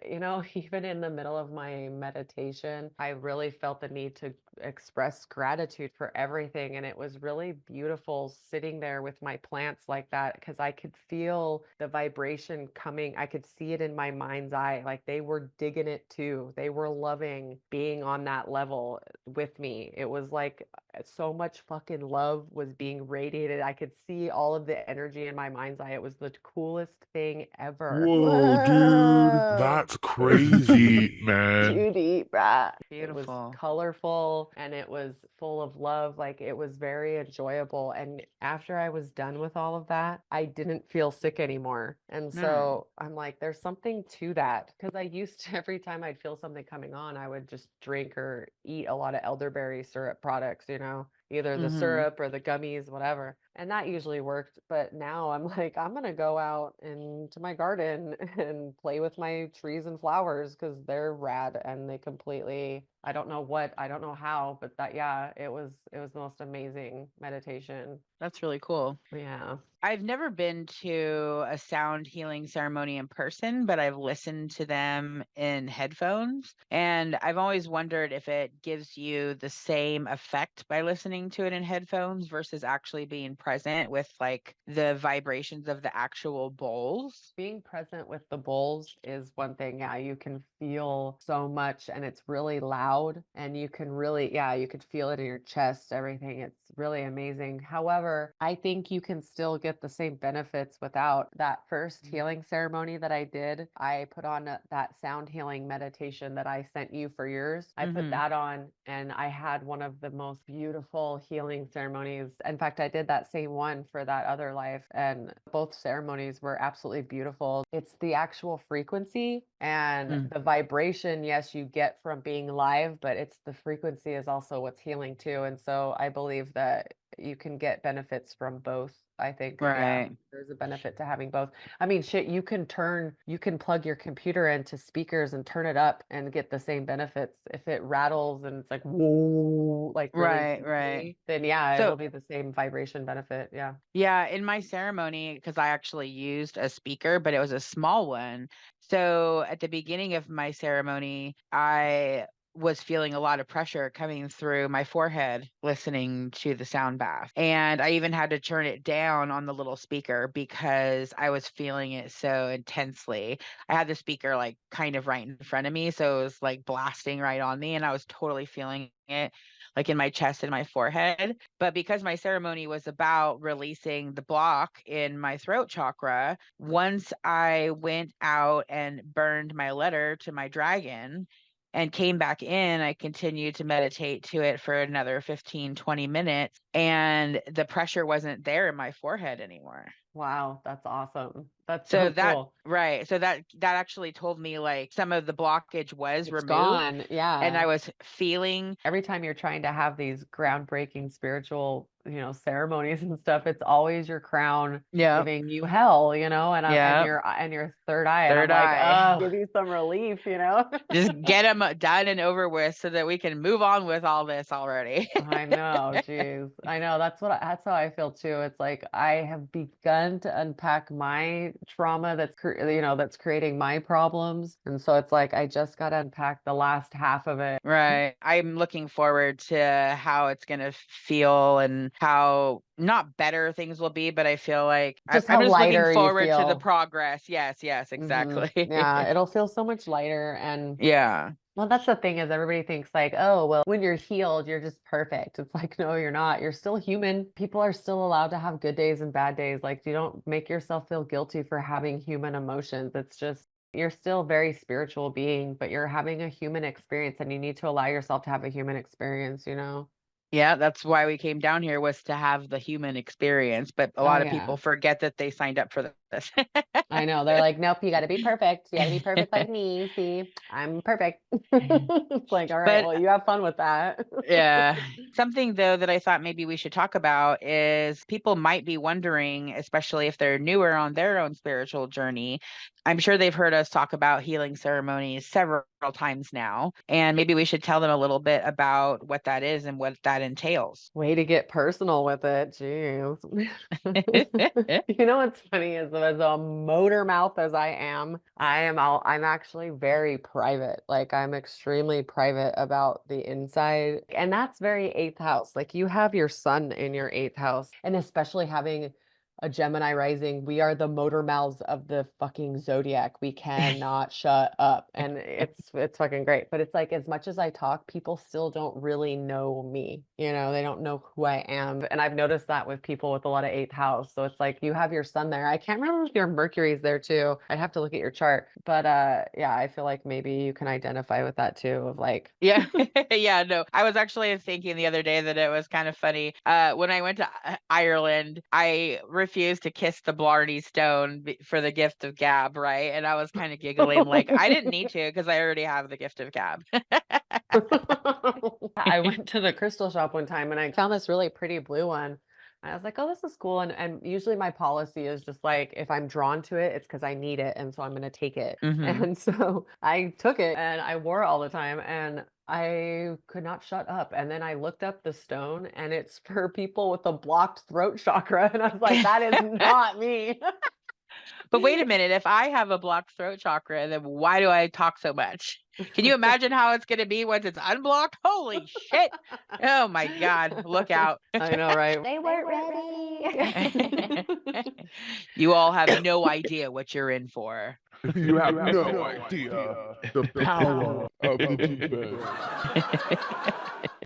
even in the middle of my meditation, I really felt the need to express gratitude for everything. And it was really beautiful sitting there with my plants like that because I could feel the vibration coming. I could see it in my mind's eye. Like they were digging it too. They were loving being on that level with me. It was like so much fucking love was being radiated. I could see all of the energy in my mind's eye. It was the coolest thing ever. Whoa, dude. That's crazy, man. Too deep, bruh. It was Beautiful. colorful and it was full of love. Like it was very enjoyable. And after I was done with all of that, I didn't feel sick anymore. And so I'm like, there's something to that. Because I used to, every time I'd feel something coming on, I would just drink or eat a lot of elderberry syrup products, either the syrup or the gummies, whatever. And that usually worked. But now I'm like, I'm going to go out into my garden and play with my trees and flowers because they're rad and they completely, I don't know what, I don't know how, but that, yeah, it was the most amazing meditation. That's really cool. Yeah. I've never been to a sound healing ceremony in person, but I've listened to them in headphones. And I've always wondered if it gives you the same effect by listening to it in headphones versus actually being present with like the vibrations of the actual bowls. Being present with the bowls is one thing. Yeah, you can feel so much and it's really loud and you can really, yeah, you could feel it in your chest, everything. It's really amazing. However, I think you can still get the same benefits without that first healing ceremony that I did. I put on that sound healing meditation that I sent you for yours. I put that on and I had one of the most beautiful healing ceremonies. In fact, I did that same one for that other life and both ceremonies were absolutely beautiful. It's the actual frequency and the vibration, yes, you get from being live, but it's the frequency is also what's healing too. And so I believe that you can get benefits from both. I think, yeah, Right. there's a benefit to having both. I mean, shit, you can plug your computer into speakers and turn it up and get the same benefits. If it rattles and it's like, whoa, like really Right. Right. deeply, then yeah, So it'll be the same vibration benefit. Yeah. yeah, in my ceremony, because I actually used a speaker, but it was a small one. So at the beginning of my ceremony, I was feeling a lot of pressure coming through my forehead listening to the sound bath. And I even had to turn it down on the little speaker because I was feeling it so intensely. I had the speaker like kind of right in front of me. So it was like blasting right on me, and I was totally feeling it like in my chest and my forehead. But because my ceremony was about releasing the block in my throat chakra, once I went out and burned my letter to my dragon and came back in, I continued to meditate to it for another 15, 20 minutes. And the pressure wasn't there in my forehead anymore. Wow, that's awesome. That's So so that, cool. right. So that actually told me like some of the blockage was It's removed, gone. and Yeah. I was feeling, Every time you're trying to have these groundbreaking spiritual, ceremonies and stuff, it's always your crown yeah, giving you hell, and yeah, your third eye, and I'm third like, eye. oh, give you some relief. Just get them done and over with so that we can move on with all this already. I know, geez. I know. That's how I feel too. It's like I have begun to unpack my trauma that's creating my problems. And so it's like I just got to unpack the last half of it. Right. I'm looking forward to how it's going to feel and how not better things will be, but I feel like Just I'm how just looking lighter you forward to the feel. progress. Yes, yes, exactly. Yeah, it'll feel so much lighter. And Yeah. well, that's the thing is everybody thinks like, oh, well, when you're healed, you're just perfect. It's like, no, you're not. You're still human. People are still allowed to have good days and bad days. Like, you don't make yourself feel guilty for having human emotions. It's just, you're still a very spiritual being, but you're having a human experience and you need to allow yourself to have a human experience. Yeah, that's why we came down here, was to have the human experience, but a Oh, lot of yeah. people forget that they signed up for this. I know. They're like, nope, you got to be perfect. You got to be perfect like me. See, I'm perfect. It's like, all right, But well, you have fun with that. yeah. Something though that I thought maybe we should talk about is people might be wondering, especially if they're newer on their own spiritual journey. I'm sure they've heard us talk about healing ceremonies several times now, and maybe we should tell them a little bit about what that is and what that entails. Way to get personal with it. Jeez. What's funny is as a motor mouth as I'm actually very private. Like I'm extremely private about the inside. And that's very eighth house. Like you have your sun in your eighth house. And especially having a Gemini rising, we are the motor mouths of the fucking zodiac. We cannot shut up. And it's fucking great. But it's like as much as I talk, people still don't really know me. They don't know who I am. And I've noticed that with people with a lot of eighth house. So it's like you have your sun there. I can't remember if your Mercury's there too. I'd have to look at your chart. But yeah, I feel like maybe you can identify with that too, of like Yeah. Yeah, no. I was actually thinking the other day that it was kind of funny. When I went to Ireland, I refused to kiss the Blarney Stone for the gift of gab, right? And I was kind of giggling like I didn't need to because I already have the gift of gab. I went to the crystal shop one time and I found this really pretty blue one. And I was like, oh, this is cool. And usually my policy is just like, if I'm drawn to it, it's because I need it. And so I'm going to take it. Hmm. And so I took it and I wore it all the time. And I could not shut up. And then I looked up the stone and it's for people with a blocked throat chakra. And I was like, that is not me. But wait a minute, if I have a blocked throat chakra, then why do I talk so much? Can you imagine how it's going to be once it's unblocked? Holy shit. Oh my God. Look out. I know, right? They weren't ready. You all have no idea what you're in for. You have no idea the power of the deep end.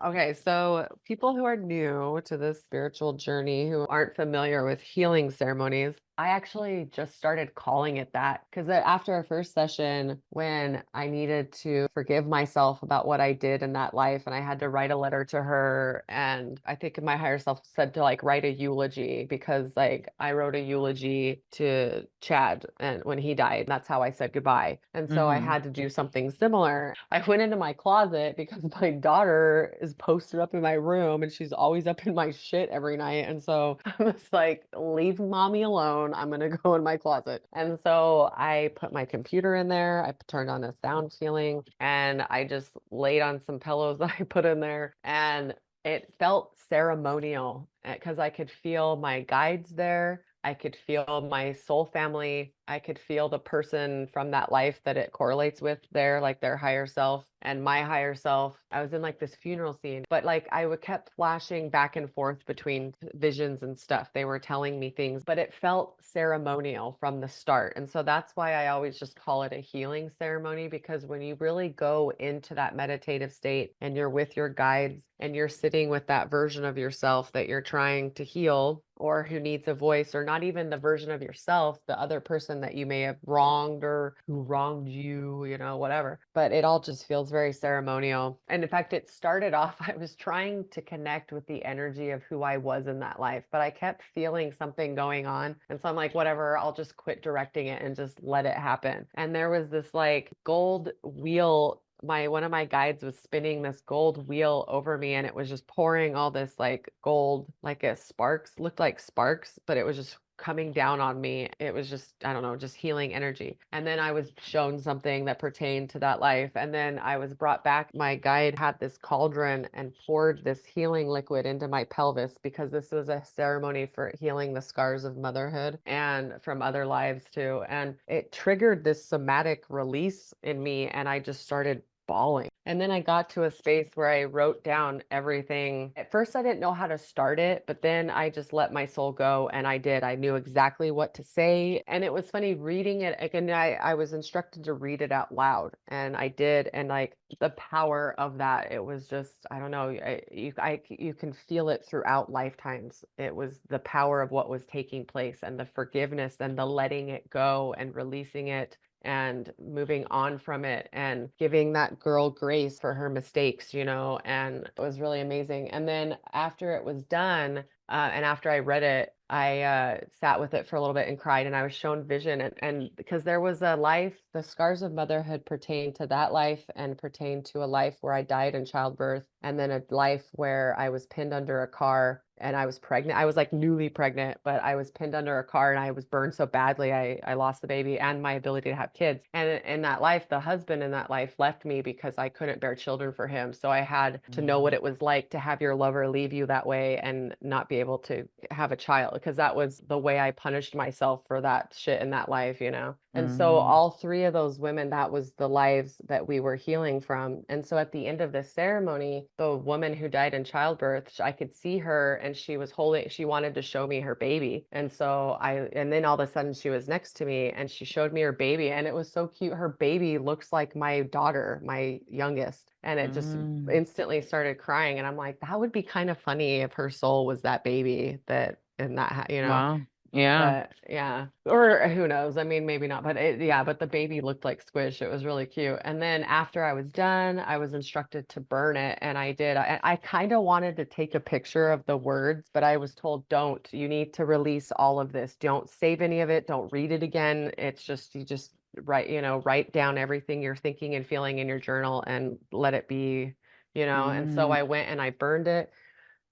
Okay, so people who are new to this spiritual journey, who aren't familiar with healing ceremonies, I actually just started calling it that because after our first session, when I needed to forgive myself about what I did in that life, and I had to write a letter to her, and I think my higher self said to like write a eulogy because like I wrote a eulogy to Chad and when he died, that's how I said goodbye. And so I had to do something similar. I went into my closet because my daughter is posted up in my room and she's always up in my shit every night. And so I was like, leave mommy alone. I'm gonna go in my closet. And so I put my computer in there. I turned on a sound healing and I just laid on some pillows that I put in there. And it felt ceremonial because I could feel my guides there. I could feel my soul family. I could feel the person from that life that it correlates with there, like their higher self and my higher self. I was in like this funeral scene, but like I would kept flashing back and forth between visions and stuff. They were telling me things, but it felt ceremonial from the start. And so that's why I always just call it a healing ceremony, because when you really go into that meditative state and you're with your guides and you're sitting with that version of yourself that you're trying to heal or who needs a voice, or not even the version of yourself, the other person that you may have wronged or who wronged you, you know, whatever. But it all just feels very ceremonial. And in fact, it started off, I was trying to connect with the energy of who I was in that life, but I kept feeling something going on. And so I'm like, whatever, I'll just quit directing it and just let it happen. And there was this like gold wheel, one of my guides was spinning this gold wheel over me and it was just pouring all this like gold, like a sparks, looked like sparks, but it was just coming down on me. It was just, I don't know, just healing energy. And then I was shown something that pertained to that life. And then I was brought back. My guide had this cauldron and poured this healing liquid into my pelvis because this was a ceremony for healing the scars of motherhood and from other lives too. And it triggered this somatic release in me. And I just started bawling. And then I got to a space where I wrote down everything. At first, I didn't know how to start it, but then I just let my soul go and I did. I knew exactly what to say. And it was funny reading it again. I was instructed to read it out loud and I did. And like the power of that, it was just, I don't know, you can feel it throughout lifetimes. It was the power of what was taking place and the forgiveness and the letting it go and releasing it and moving on from it and giving that girl grace for her mistakes, you know, and it was really amazing. And then after it was done, and after I read it, I sat with it for a little bit and cried, and I was shown vision. And because there was a life, the scars of motherhood pertain to that life and pertain to a life where I died in childbirth, and then a life where I was pinned under a car and I was pregnant. I was like newly pregnant, but I was pinned under a car and I was burned so badly. I lost the baby and my ability to have kids. And in that life, the husband in that life left me because I couldn't bear children for him. So I had to know what it was like to have your lover leave you that way and not be able to have a child, because that was the way I punished myself for that shit in that life, you know? And so all three of those women, that was the lives that we were healing from. And so at the end of this ceremony, the woman who died in childbirth, I could see her and she was holding, she wanted to show me her baby. And so and then all of a sudden she was next to me and she showed me her baby and it was so cute. Her baby looks like my daughter, my youngest. And it just instantly started crying. And I'm like, that would be kind of funny if her soul was that baby that, and that, you know. Wow. Yeah. But yeah, or who knows? I mean, maybe not, but yeah, but the baby looked like squish. It was really cute. And then after I was done, I was instructed to burn it, and I did. I kind of wanted to take a picture of the words, but I was told, don't. You need to release all of this. Don't save any of it. Don't read it again. It's just, you just write, you know, write down everything you're thinking and feeling in your journal and let it be, you know. And so I went and I burned it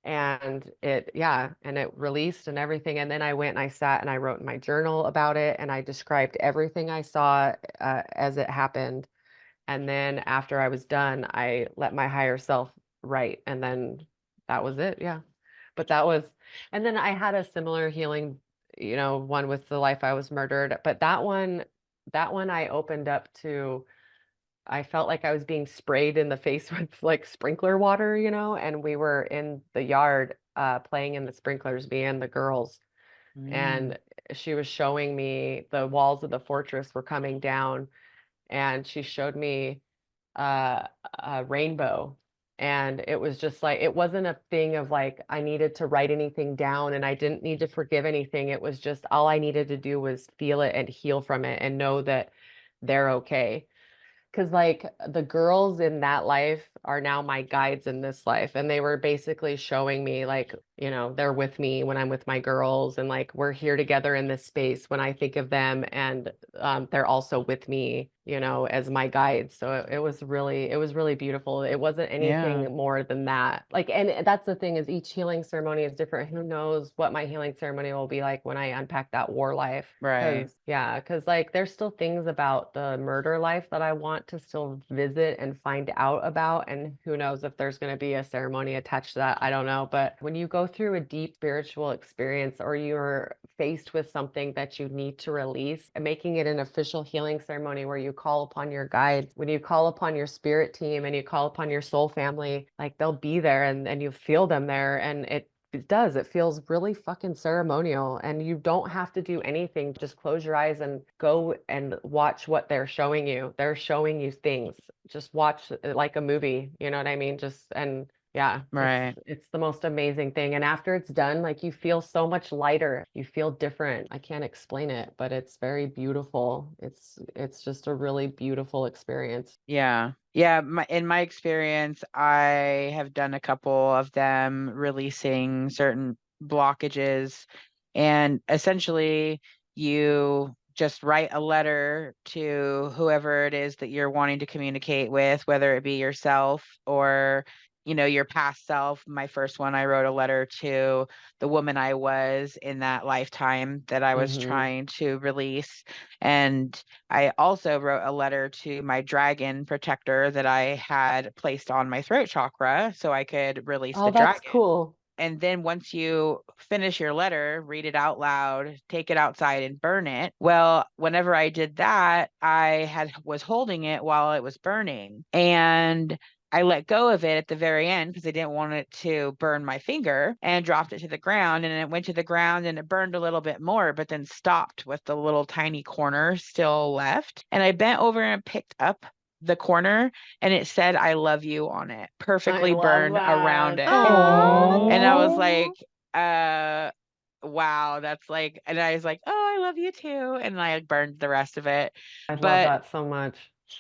and it released and everything. And then I went and I sat and I wrote in my journal about it and I described everything I saw as it happened. And then after I was done, I let my higher self write, and then that was it. Yeah. But that was, and then I had a similar healing, you know, one with the life I was murdered, but that one I opened up to. I felt like I was being sprayed in the face with like sprinkler water, you know, and we were in the yard playing in the sprinklers, me and the girls. And she was showing me the walls of the fortress were coming down, and she showed me a rainbow. And it was just like, it wasn't a thing of like, I needed to write anything down and I didn't need to forgive anything. It was just all I needed to do was feel it and heal from it and know that they're okay. Because, like, the girls in that life are now my guides in this life. And they were basically showing me, like, they're with me when I'm with my girls. And, like, we're here together in this space when I think of them. And they're also with me, as my guides. So it was really beautiful. It wasn't Yeah. anything more than that. Like, and that's the thing is each healing ceremony is different. Who knows what my healing ceremony will be like when I unpack that war life. Right. Because like there's still things about the murder life that I want to still visit and find out about. And who knows if there's going to be a ceremony attached to that. I don't know. But when you go through a deep spiritual experience or you're faced with something that you need to release, and making it an official healing ceremony where you call upon your guides, when you call upon your spirit team and you call upon your soul family, like they'll be there and you feel them there. And it does. It feels really fucking ceremonial, and you don't have to do anything. Just close your eyes and go and watch what they're showing you. They're showing you things. Just watch it like a movie. You know what I mean? And yeah, Right. it's the most amazing thing. And after it's done, like you feel so much lighter. You feel different. I can't explain it, but it's very beautiful. It's just a really beautiful experience. Yeah. Yeah. In my experience, I have done a couple of them releasing certain blockages. And essentially, you just write a letter to whoever it is that you're wanting to communicate with, whether it be yourself or, your past self. My first one, I wrote a letter to the woman I was in that lifetime that I was Hmm. trying to release. And I also wrote a letter to my dragon protector that I had placed on my throat chakra so I could release Oh, the that's dragon. cool. And then once you finish your letter, read it out loud, take it outside and burn it. Well, whenever I did that, was holding it while it was burning. And I let go of it at the very end because I didn't want it to burn my finger, and dropped it to the ground. And it went to the ground and it burned a little bit more, but then stopped with the little tiny corner still left. And I bent over and picked up the corner, and it said "I love you" on it, I perfectly love burned around that. it. And I was Oh. like, wow, that's like, and I was like, oh, I love you too. And I burned the rest of it. I love But that so much.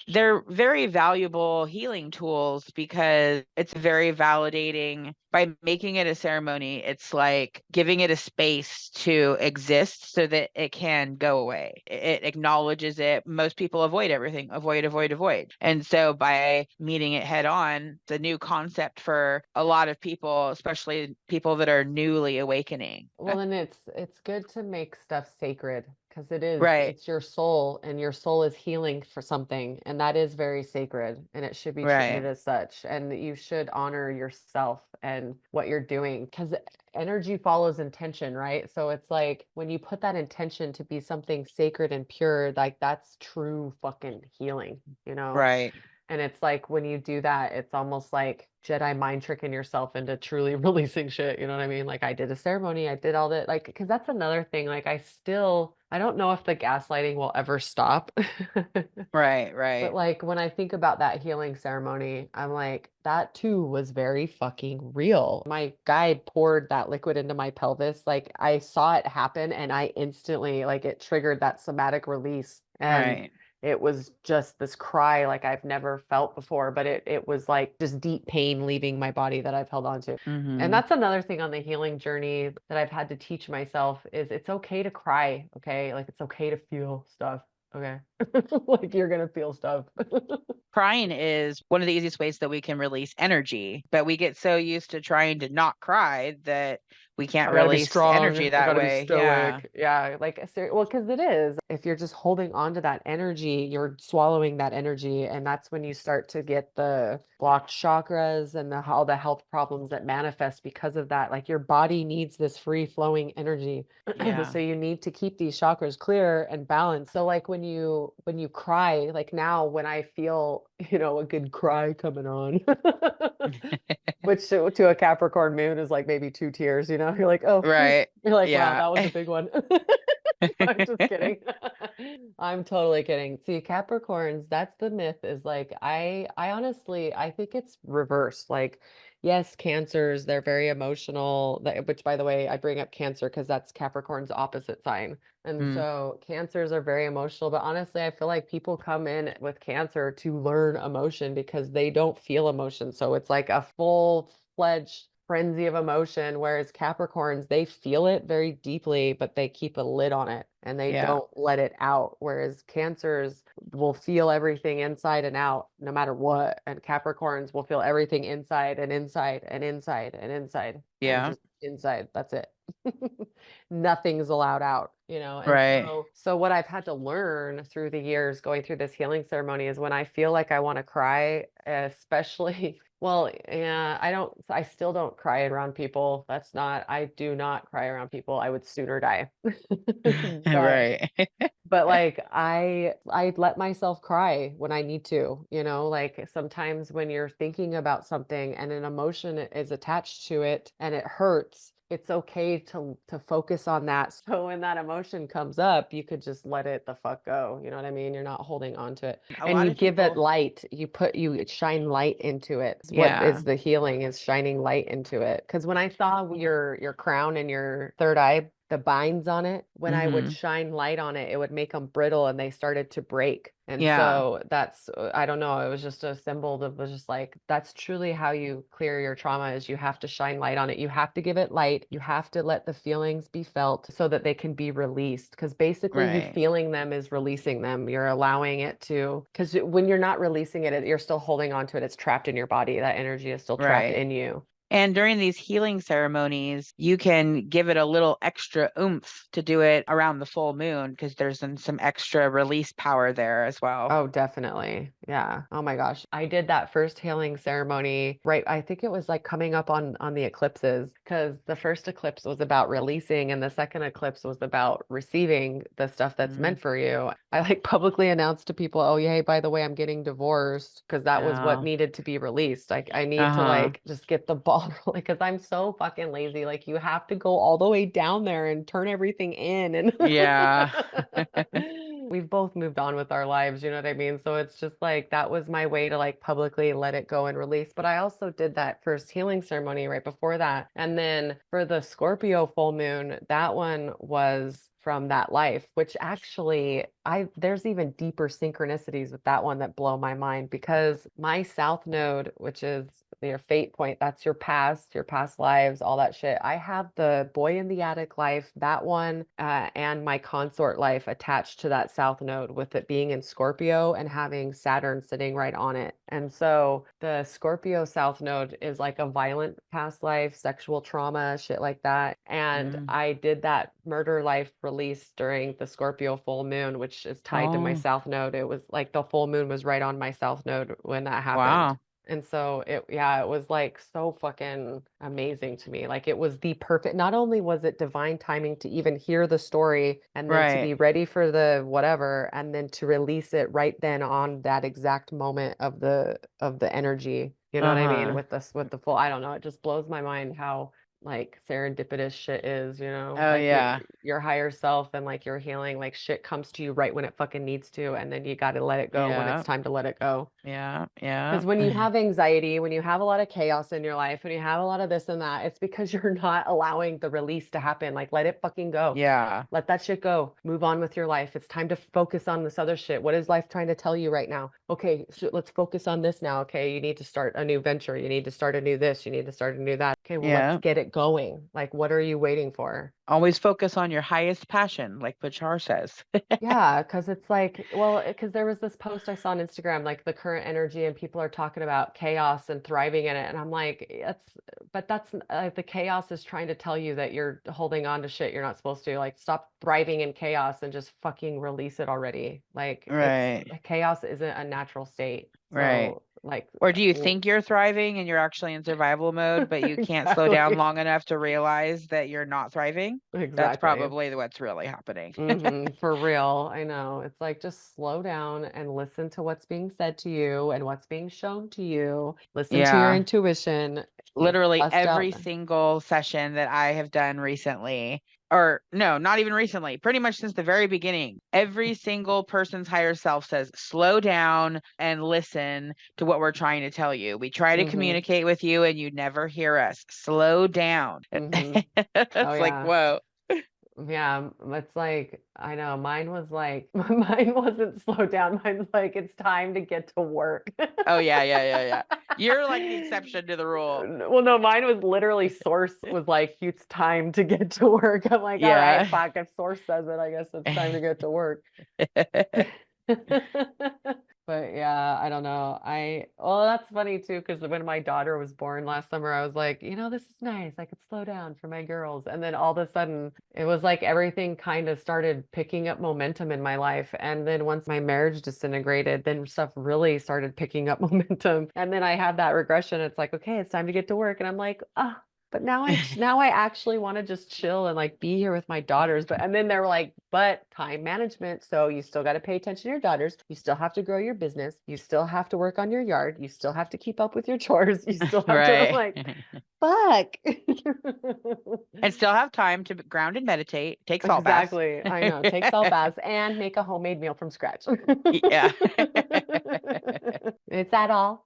they're very valuable healing tools because it's very validating. By making it a ceremony, it's like giving it a space to exist so that it can go away. It acknowledges it. Most people avoid everything, avoid, avoid, avoid. And so by meeting it head on, the new concept for a lot of people, especially people that are newly awakening. Well, and it's good to make stuff sacred because Right, it's your soul and your soul is healing for something, and that is very sacred and it should be right, treated as such, and you should honor yourself and what you're doing because energy follows intention, right? So it's like when you put that intention to be something sacred and pure, like that's true fucking healing, you know? right. And it's like when you do that, it's almost like Jedi mind tricking yourself into truly releasing shit. You know what I mean? Like I did a ceremony, I did all that. Like, because that's another thing. Like I don't know if the gaslighting will ever stop. Right, But right, like when I think about that healing ceremony, I'm like, that too was very fucking real. My guide poured that liquid into my pelvis. Like I saw it happen and I instantly, like it triggered that somatic release. And right. it was just this cry like I've never felt before, but it was like just deep pain leaving my body that I've held on to. And Mm-hmm. that's another thing on the healing journey that I've had to teach myself is it's okay to cry, okay? Like it's okay to feel stuff, okay? Like you're gonna feel stuff. Crying is one of the easiest ways that we can release energy, but we get so used to trying to not cry that we can't I gotta be release energy strong. I that gotta be way. Yeah, stoic. Yeah, like well, because it is. If you're just holding on to that energy, you're swallowing that energy, and that's when you start to get the blocked chakras and all the health problems that manifest because of that. Like your body needs this free flowing energy, yeah. so you need to keep these chakras clear and balanced. So like when you cry, like now when I feel a good cry coming on. Which to a Capricorn moon is like maybe 2 tears, You're like, oh, Right. you're like, wow, Yeah. that was a big one. I'm just kidding. I'm totally kidding. See, Capricorns, that's the myth is like I honestly I think it's reversed. Like, yes, Cancers, they're very emotional, which by the way, I bring up Cancer because that's Capricorn's opposite sign. And Mm, so Cancers are very emotional, but honestly, I feel like people come in with Cancer to learn emotion because they don't feel emotion. So it's like a full-fledged frenzy of emotion, whereas Capricorns, they feel it very deeply, but they keep a lid on it and they yeah. don't let it out. Whereas Cancers will feel everything inside and out no matter what. And Capricorns will feel everything inside and inside and inside and inside and Yeah. just inside. That's it. Nothing's allowed out, you know. And Right. so what I've had to learn through the years going through this healing ceremony is when I feel like I want to cry, especially well, yeah, I still don't cry around people. I do not cry around people. I would sooner die. But Right. like I let myself cry when I need to, you know, like sometimes when you're thinking about something and an emotion is attached to it and it hurts, it's okay to focus on that. So when that emotion comes up, you could just let it the fuck go. You know what I mean? You're not holding on to it. A And lot you of give it people, light. You shine light into it. It's what yeah. is the healing is shining light into it. Because when I saw your crown and your third eye, the binds on it, when I would Hmm. shine light on it, it would make them brittle and they started to break. And Yeah. so that's, I don't know, it was just a symbol that was just like, that's truly how you clear your trauma is you have to shine light on it. You have to give it light. You have to let the feelings be felt so that they can be released. Because basically you Right. feeling them is releasing them. You're allowing it to, because when you're not releasing it, you're still holding on to it. It's trapped in your body. That energy is still trapped Right. in you. And during these healing ceremonies, you can give it a little extra oomph to do it around the full moon because there's some extra release power there as well. Oh, definitely. Yeah. Oh my gosh. I did that first healing ceremony, right? I think it was like coming up on the eclipses because the first eclipse was about releasing and the second eclipse was about receiving the stuff that's Mm, meant for you. I like publicly announced to people, "Oh, yay, by the way, I'm getting divorced," because that was what yeah. needed to be released. Like I need to Uh-huh. like just get the ball rolling because I'm so fucking lazy. Like you have to go all the way down there and turn everything in and Yeah. we've both moved on with our lives, you know what I mean? So it's just like that was my way to like publicly let it go and release. But I also did that first healing ceremony right before that. And then for the Scorpio full moon, that one was from that life, which actually there's even deeper synchronicities with that one that blow my mind because my south node, which is your fate point, that's your past lives, all that shit. I have the boy in the attic life, that one, and my consort life attached to that south node with it being in Scorpio and having Saturn sitting right on it. And so the Scorpio south node is like a violent past life, sexual trauma, shit like that. And Mm. I did that murder life release during the Scorpio full moon, which is tied to my Oh, south node. It was like the full moon was right on my south node when that happened. wow. And so it was like so fucking amazing to me. Like it was the perfect, not only was it divine timing to even hear the story and then to Right. be ready for the whatever and then to release it right then on that exact moment of the energy. You know what I mean? Uh-huh. With the full, I don't know, it just blows my mind how like serendipitous shit is, you know? Oh, Like yeah. your higher self and like your healing, like shit comes to you right when it fucking needs to, and then you got to let it go when it's Yeah. time to let it go. Yeah. Yeah. Because when you have anxiety, when you have a lot of chaos in your life, when you have a lot of this and that, it's because you're not allowing the release to happen. Like, let it fucking go. Yeah. Let that shit go. Move on with your life. It's time to focus on this other shit. What is life trying to tell you right now? Okay, so let's focus on this now. Okay, you need to start a new venture. You need to start a new this. You need to start a new that. Okay, well, let's Yeah. get it going. Like, what are you waiting for? Always focus on your highest passion, like Bachar says. Yeah, because it's like, well, because there was this post I saw on Instagram, like the current energy, and people are talking about chaos and thriving in it. And I'm like, that's the chaos is trying to tell you that you're holding on to shit you're not supposed to. Like, stop thriving in chaos and just fucking release it already. Like, Right. chaos isn't a natural state. Right. So, like, Or do you think you're thriving and you're actually in survival mode, but you can't slow down exactly, long enough to realize that you're not thriving? That's exactly. probably what's really happening. For real. I know. It's like just slow down and listen to what's being said to you and what's being shown to you. Listen to your Yeah. intuition. Literally Bust out. every single session that I have done recently, or no, not even recently, pretty much since the very beginning, every single person's higher self says, slow down and listen to what we're trying to tell you. We try to communicate with you and you never hear us. Slow down. It's Oh like, yeah. whoa. Yeah, it's like, I know, mine was like, mine wasn't slow down. Mine's like, it's time to get to work. Oh, yeah. You're like the exception to the rule. Well, no, mine was literally Source was like, it's time to get to work. I'm like, all right, Yeah. fuck, if Source says it, I guess it's time to get to work. But yeah, I don't know. Well, that's funny too, because when my daughter was born last summer, I was like, this is nice. I could slow down for my girls. And then all of a sudden, it was like everything kind of started picking up momentum in my life. And then once my marriage disintegrated, then stuff really started picking up momentum. And then I had that regression. It's like, okay, it's time to get to work. And I'm like, ah. But now I actually want to just chill and like be here with my daughters. And then they're like, but time management. So you still got to pay attention to your daughters. You still have to grow your business. You still have to work on your yard. You still have to keep up with your chores. You still have to, I'm like, fuck. And still have time to ground and meditate, take salt baths. Exactly. I know. Take salt baths and make a homemade meal from scratch. Yeah. Is that all?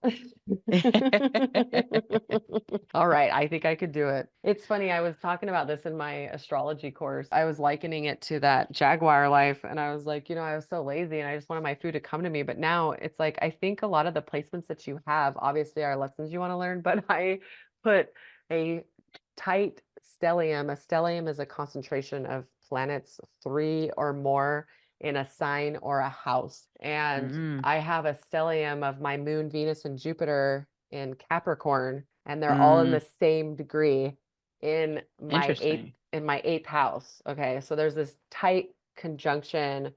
All right. I think I could do it. It's funny. I was talking about this in my astrology course. I was likening it to that Jaguar life. And I was like, I was so lazy and I just wanted my food to come to me. But now it's like, I think a lot of the placements that you have obviously are lessons you want to learn. But I put a tight stellium. A stellium is a concentration of planets, 3 or more in a sign or a house. And I have a stellium of my moon, Venus, and Jupiter in Capricorn, and they're all in the same degree in my eighth house. Okay, so there's this tight conjunction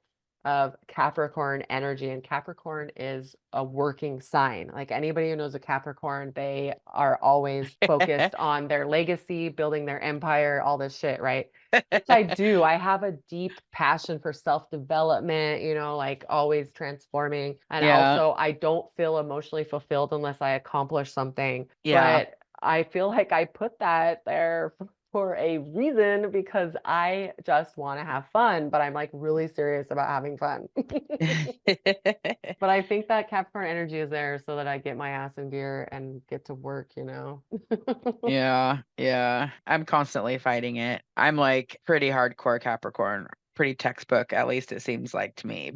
of Capricorn energy, and Capricorn is a working sign. Like anybody who knows a Capricorn, they are always focused on their legacy, building their empire, all this shit, right? Which I do. I have a deep passion for self-development, like always transforming. And also I don't feel emotionally fulfilled unless I accomplish something. Yeah. But I feel like I put that there for a reason, because I just want to have fun, but I'm like really serious about having fun. But I think that Capricorn energy is there so that I get my ass in gear and get to work, Yeah. I'm constantly fighting it. I'm like pretty hardcore Capricorn, pretty textbook, at least it seems like to me.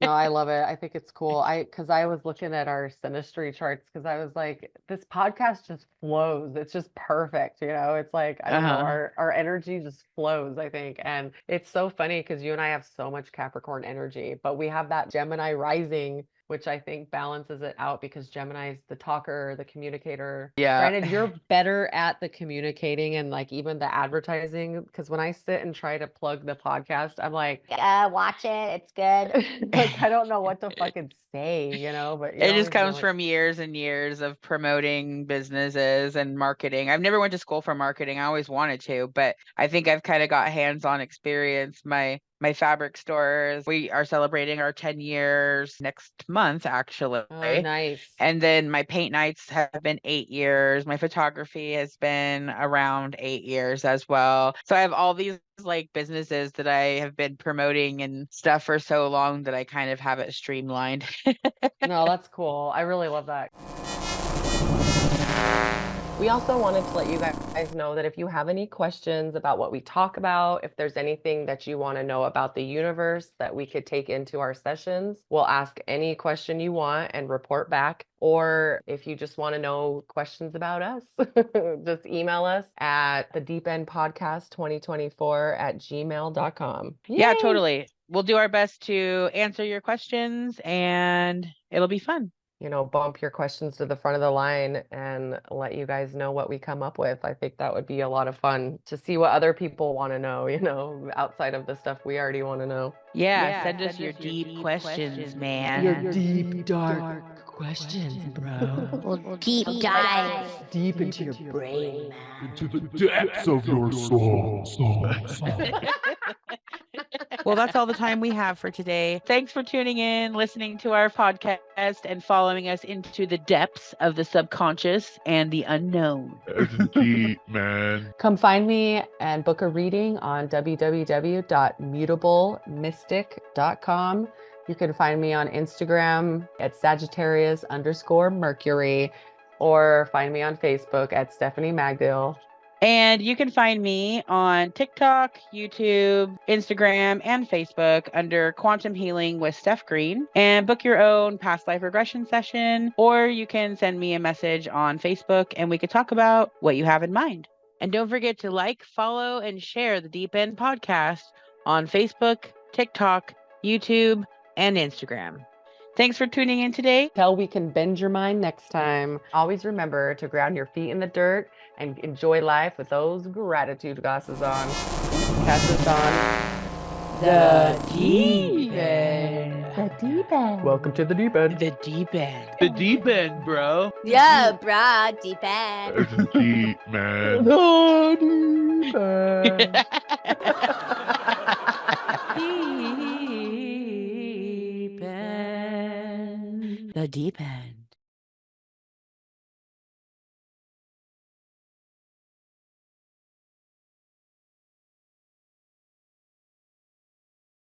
No, I love it. I think it's cool. Because I was looking at our synastry charts, because I was like, this podcast just flows. It's just perfect. It's like, I don't know, our energy just flows, I think. And it's so funny because you and I have so much Capricorn energy, but we have that Gemini rising, which I think balances it out, because Gemini is the talker, the communicator. Yeah. Granted, you're better at the communicating and like even the advertising, because when I sit and try to plug the podcast, I'm like, watch it. It's good. like, I don't know what to fucking say, but it just comes from years and years of promoting businesses and marketing. I've never went to school for marketing. I always wanted to, but I think I've kind of got hands-on experience. My fabric stores, we are celebrating our 10 years next month, actually. Oh, nice. And then my paint nights have been 8 years. My photography has been around 8 years as well. So I have all these like businesses that I have been promoting and stuff for so long that I kind of have it streamlined. No, that's cool. I really love that. We also wanted to let you guys know that if you have any questions about what we talk about, if there's anything that you want to know about the universe that we could take into our sessions, we'll ask any question you want and report back. Or if you just want to know questions about us, just email us at thedeependpodcast2024@gmail.com. Yeah, totally. We'll do our best to answer your questions and it'll be fun. Bump your questions to the front of the line and let you guys know what we come up with. I think that would be a lot of fun to see what other people want to know, outside of the stuff we already want to know. Yeah, send us your deep questions, man. Your deep, dark questions, bro. We'll deep dive deep into your brain, man. Into the depths of your soul. Well, that's all the time we have for today. Thanks for tuning in, listening to our podcast, and following us into the depths of the subconscious and the unknown. It's deep, man. Come find me and book a reading on www.mutablemystic.com. You can find me on Instagram at Sagittarius_Mercury, or find me on Facebook at Stephanie Magdill. And you can find me on TikTok, YouTube, Instagram, and Facebook under Quantum Healing with Steph Green, and book your own past life regression session, or you can send me a message on Facebook and we could talk about what you have in mind. And don't forget to like, follow, and share the Deep End podcast on Facebook, TikTok, YouTube, and Instagram. Thanks for tuning in today. Till we can bend your mind next time. Always remember to ground your feet in the dirt and enjoy life with those gratitude glasses on. Catch us on The Deep End. The deep end. Welcome to the deep end. The Deep End. The deep end, bro. Yeah, bruh, deep end. It's deep, man. The deep end. Deep End. The Deep End.